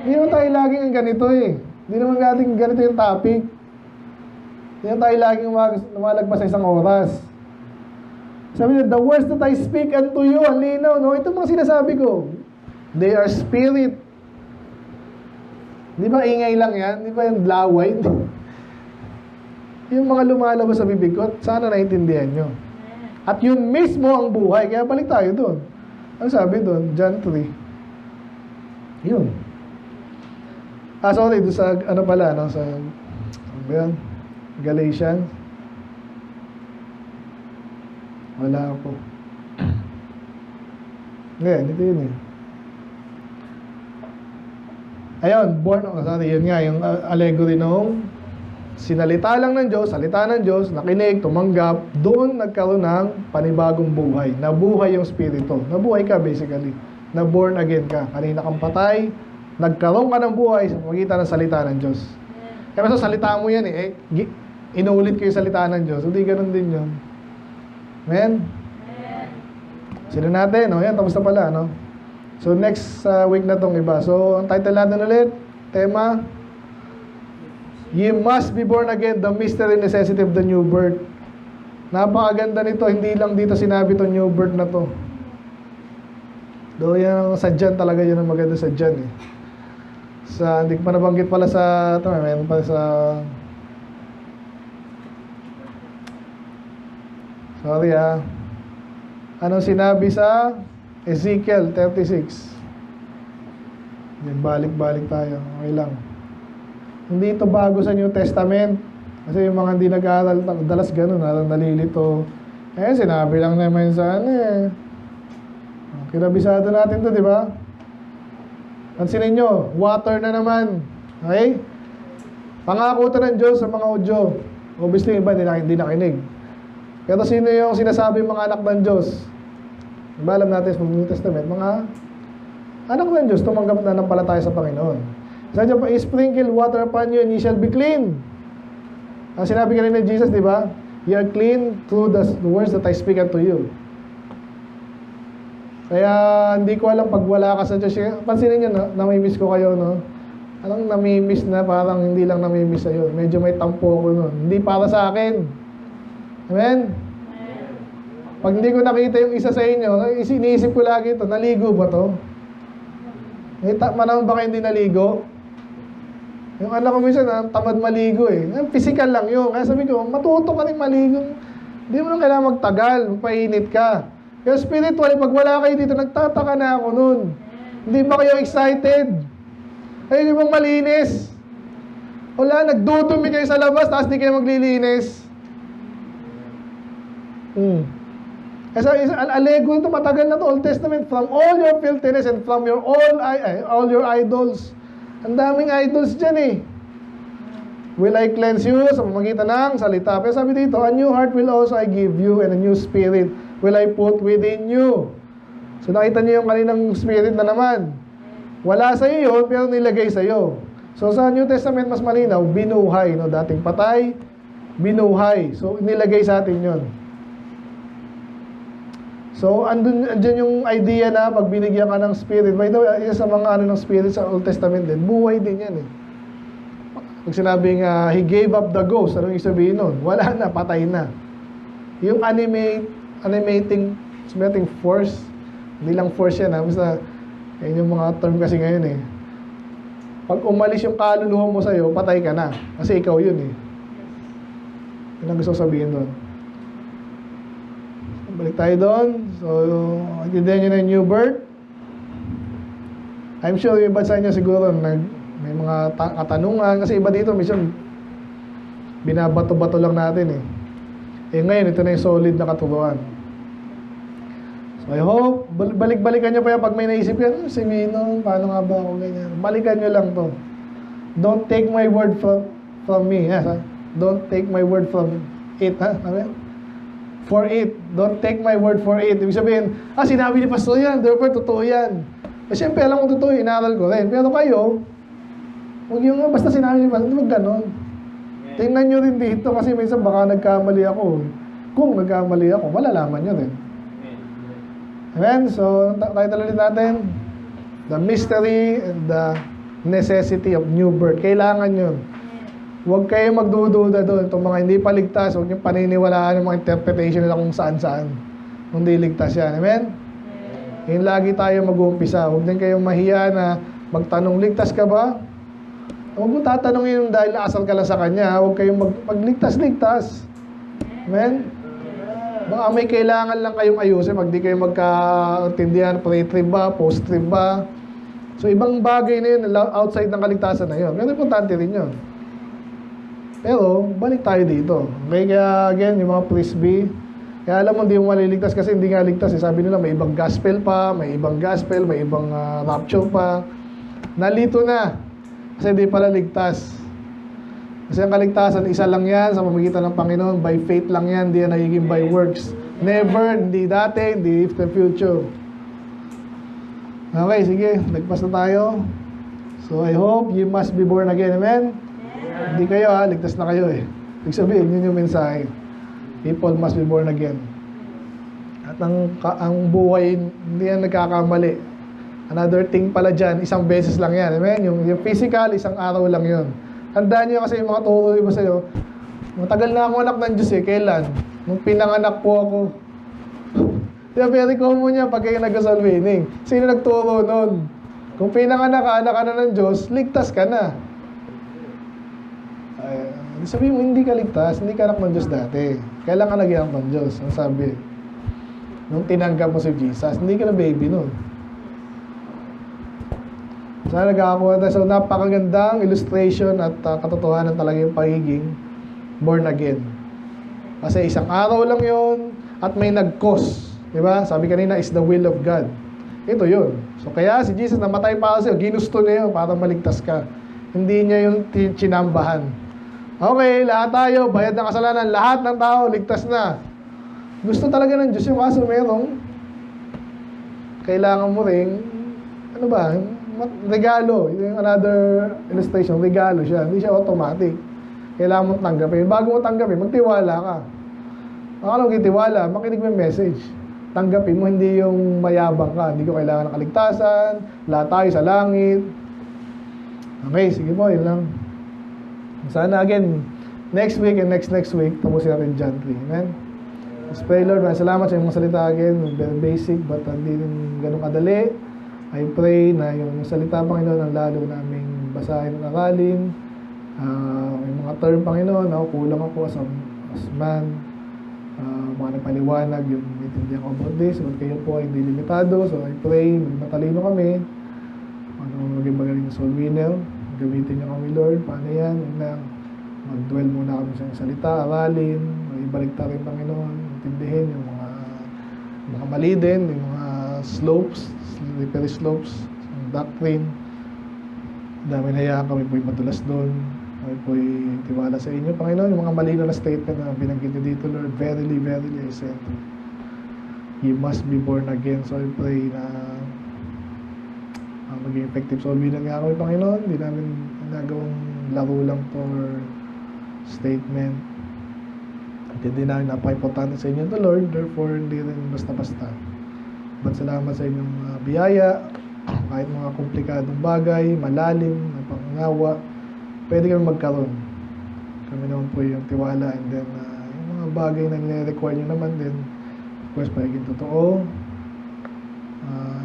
Hindi naman tayo laging ang ganito eh. Hindi naman natin ganito yung topic. Hindi naman tayo laging lumalagpas sa isang oras. Sabi niya, the words that I speak unto you, ang linaw, no? Ito mga sinasabi ko. They are spirit. Di ba ingay lang yan? Di ba yung laway? Yung mga lumalabas sa bibig ko, sana naintindihan nyo. At yun mismo ang buhay. Kaya balik tayo doon. Ano sabi doon? John 3. Yun. Sorry, doon sa, ano pala, no? Sa, ano yan? Galatians. Wala ako. Ngayon, ito yun eh. Ayun, sorry, yun nga, yung allegory nung sinalita lang ng Diyos, salita ng Diyos, nakinig, tumanggap, doon nagkaroon ng panibagong buhay. Nabuhay yung spirito. Nabuhay ka basically. Na-born again ka. Kanina kang patay, nagkaroon ka ng buhay sa pamagitan ng salita ng Diyos. Kaya basta salita mo yan eh. Inuulit ko yung salita ng Diyos. Hindi ganun din yun. Amen? Sila natin, no? Yan, tapos na pala, no? So, next week na tong iba. So, ang title natin ulit, tema, Ye must be born again, the mystery necessity of the new birth. Napakaganda nito, hindi lang dito sinabi itong new birth na to. Do yan sa dyan talaga, yun ang maganda sa dyan eh. Hindi ko pa nabanggit pala sa, ito, mayroon pa sa, sorry ah. Anong sinabi sa Ezekiel 36? Yan, balik-balik tayo. Okay lang. Hindi ito bago sa New Testament. Kasi yung mga hindi nag-aaral, dalas ganun, nalilito. Sinabi lang naman sa ano eh. Kinabisado natin to, di ba? Pansinin nyo, water na naman. Okay? Pangako to ng Diyos sa mga udyo. Obviously, iba hindi nakinig. Pero sino yung sinasabi mga anak ng Diyos? Diba, alam natin sa New Testament, mga anak ng Diyos, tumanggap na ng palataya sa Panginoon. Sabi niya pa, sprinkle water upon you and ye shall be clean. Ang sinabi kanina ni Jesus, di ba? You are clean through the words that I speak unto you. Kaya hindi ko alam pag wala ka sa Diyos. Pansinin nyo, no? Namimiss ko kayo, no? Anong namimiss na parang hindi lang namimiss sa'yo. Medyo may tampo ko nun. Hindi para sa akin. Amen? Pag hindi ko nakita yung isa sa inyo, iniisip ko lagi ito, naligo ba to? Manang baka hindi naligo? Yung anak ko minsan, tamad maligo eh. Physical lang yun. Kaya sabi ko, matuto ka rin maligo. Hindi mo lang kailangan magtagal, magpainit ka. Kaya spiritual, pag wala kayo dito, nagtataka na ako nun. Hindi ba kayo excited? Ayun yung malinis. Wala, nagdudumi kayo sa labas, tapos di kayo maglilinis. Kasi ang allegory ito, matagal na to, Old Testament, from all your filthiness and from your all your idols. Ang daming idols dyan eh. Will I cleanse you sa pamamagitan ng salita. Pero sabi dito, a new heart will also I give you and a new spirit will I put within you. So nakita niyo yung kaninang spirit na naman. Wala sa iyo yun, pero nilagay sa iyo. So sa New Testament, mas malinaw, binuhay. No? Dating patay, binuhay. So nilagay sa atin yun. So, andun yung idea na pag binigyan ka ng spirit. By the way, isa sa mga ng spirit sa Old Testament din, buhay din yan eh. Pag sinabing, he gave up the ghost, anong isabihin nun? Wala na, patay na. Yung animating force, hindi lang force yan ha, basta, yan yung mga term kasi ngayon eh. Pag umalis yung kaluluwa mo sa'yo, patay ka na. Kasi ikaw yun eh. Yun ang gusto sabihin doon. Balik tayo doon. So, intindihan nyo na yung new birth. I'm sure yung iba sa inyo siguro may mga katanungan. Kasi iba dito, minsan binabato-bato lang natin eh. Ngayon, ito na yung solid na katuruan. So I hope, balik-balikan nyo pa yan pag may naisip yan, si Minong, paano nga ba ako ganyan? Balikan nyo lang to. Don't take my word from me. Ha? Don't take my word from it. Ha? For it. Don't take my word for it. Ibig sabihin, sinabi ni Pastor yan, therefore totoo yan. Siyempre, alam ko totoo, inaral ko rin. Pero kayo, huwag yung basta sinabi ni Pastor, huwag ganon. Tingnan nyo rin dito kasi minsan baka nagkamali ako. Kung nagkamali ako, malalaman nyo rin. Amen? So, title ulit natin, The Mystery and the Necessity of New Birth. Kailangan yun. Huwag kayong magdududa doon. Itong mga hindi pa ligtas, huwag nyo paniniwalaan yung mga interpretation nila kung saan-saan. Kung hindi ligtas yan. Amen? Yun lagi tayo mag-uumpisa. Huwag din kayong mahiya na magtanong, ligtas ka ba? Huwag mo tatanungin yung dahil naasal ka lang sa kanya. Huwag kayong magligtas-ligtas. Amen? Baka may kailangan lang kayong ayusin. Pag di kayo magkaintindihan, pre-trib ba, post-trib ba. So, ibang bagay na yun, outside ng kaligtasan na yun. Pero importante rin yun. Pero, balik tayo dito. Okay, kaya again, yung mga frisbee, kaya alam mo, hindi mo maliligtas kasi hindi nga ligtas. Sabi nila, may ibang gospel pa, may ibang gospel, may ibang rapture pa. Nalito na. Kasi hindi pala ligtas. Kasi ang kaligtasan, isa lang yan sa pamamagitan ng Panginoon. By faith lang yan, hindi yan nagiging by works. Never, hindi dati, hindi in the future. Okay, sige, nagpas na tayo. So, I hope you must be born again. Amen? Yeah. Hindi kayo ligtas na kayo eh. Ibig sabihin, yun yung mensahe. People must be born again. At ang buhay, hindi yan nagkakamali. Another thing pala dyan, isang beses lang yan. Amen? Yung physical, isang araw lang yun. Tandaan nyo kasi yung mga turo iba sa'yo, matagal na ako anak ng Diyos eh. Kailan? Nung pinanganak po ako. Diba, very common niya pag kayo nag-asal winning. Sino nagturo nun? Kung pinanganak ka, anak ka na ng Diyos, ligtas ka na. Sabi mo, hindi ka ligtas, hindi ka anak ng Diyos dati. Kailan ka naging anak ng Diyos? Ang sabi, nung tinanggap mo si Jesus, hindi ka na baby nun. Sana nagkakakuha tayo. So, napakagandang illustration at katotohanan talaga yung pagiging born again. Kasi isang araw lang yon at may nag-cause. Diba? Sabi kanina, is the will of God. Ito yun. So, kaya si Jesus namatay para sa'yo. Ginusto niya yun para maligtas ka. Hindi niya yung chinambahan. Okay, lahat tayo, bayad ng kasalanan. Lahat ng tao, ligtas na. Gusto talaga ng Diyos yung kaso merong kailangan mo ring, ano ba, regalo. Yung another illustration, regalo siya. Hindi siya automatic. Kailangan mo tanggapin. Bago mo tanggapin, magtiwala ka. Akala mo kitiwala, makinig mo yung message. Tanggapin mo, hindi yung mayabang ka. Hindi ko kailangan ng kaligtasan. Lahat tayo sa langit. Okay, sige po, yun lang. Sana again, next week and next week, tapusin natin John 3. Amen? Let's pray, Lord. Salamat sa iyong mga salita again. Very basic, but hindi rin ganun kadali. I pray na yung salita, Panginoon, ang lalo naming basahin at aralin. Yung mga term, Panginoon, ako kulang ako as man. Mga nagpaliwanag, yung maintindihan ko about this. But kayo po ay hindi limitado. So I pray, maging matalino kami. Maging magaling soul winner. Gamitin niyo kami, Lord. Paano yan? Mag-dwell muna kami sa salita, aralin. Ibalik tayo rin, Panginoon. Intindihin yung mga mali din, yung mga slopes, slippery slopes, yung doctrine. Dami na yan, kami po'y madulas doon. Kami po'y tiwala sa inyo, Panginoon. Yung mga malinaw na statement na binanggit niyo dito, Lord, verily, verily, I say, you must be born again. So I pray na maging effective soul winner nga kami, Panginoon. Hindi namin nagawang laro lang to or statement. At hindi namin napaka-importante sa inyo ito, Lord. Therefore, hindi rin basta-basta. But salamat sa inyong biyaya. Kahit mga komplikadong bagay, malalim, napangawa, pwede kami magkaroon. Kami naman po yung tiwala. And then, yung mga bagay na nire-require nyo naman din, of course, pagiging totoo.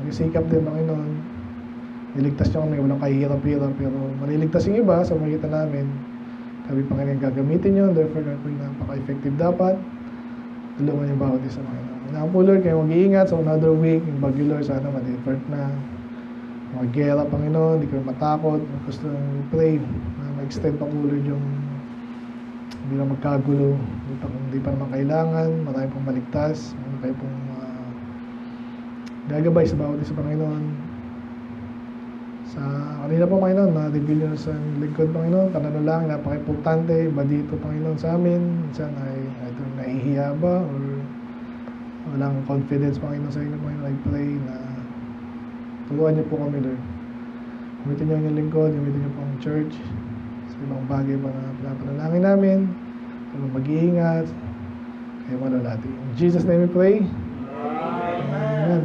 Yung sikap din, Panginoon. Niligtas nyo kami, walang kahirap-hirap, pero maliligtas yung iba sa magitan namin. Kami Panginoon gagamitin nyo, therefore, kami napaka-effective dapat. Tulungan yung bawat isa, Panginoon. Now po, Lord, kayo mag-iingat sa another week, yung bagyo, Lord, sana ma-divert na. mga gera, Panginoon, hindi kami matakot. Gusto nang pray na ma-extend pa ulit yung hindi lang magkagulo, hindi pa naman kailangan, marami pong maligtas, marami kayo pong gagabay sa bawat isa, Panginoon. Sa kanina po, Panginoon, na-reveal nyo sa lingkod, Panginoon, pananalangin, napaka-importante, ba dito, Panginoon, sa amin, minsan ay ito, nahihiya ba, or walang confidence, Panginoon, sa inyo, Panginoon, I pray na tulungan niyo po kami, Lord. Gamitin niyo yung lingkod, gamitin niyo po ang church, sa ibang bagay pa na pinapanalangin namin, tulong mag-iingat, kayo malalati. In Jesus' name we pray. Amen.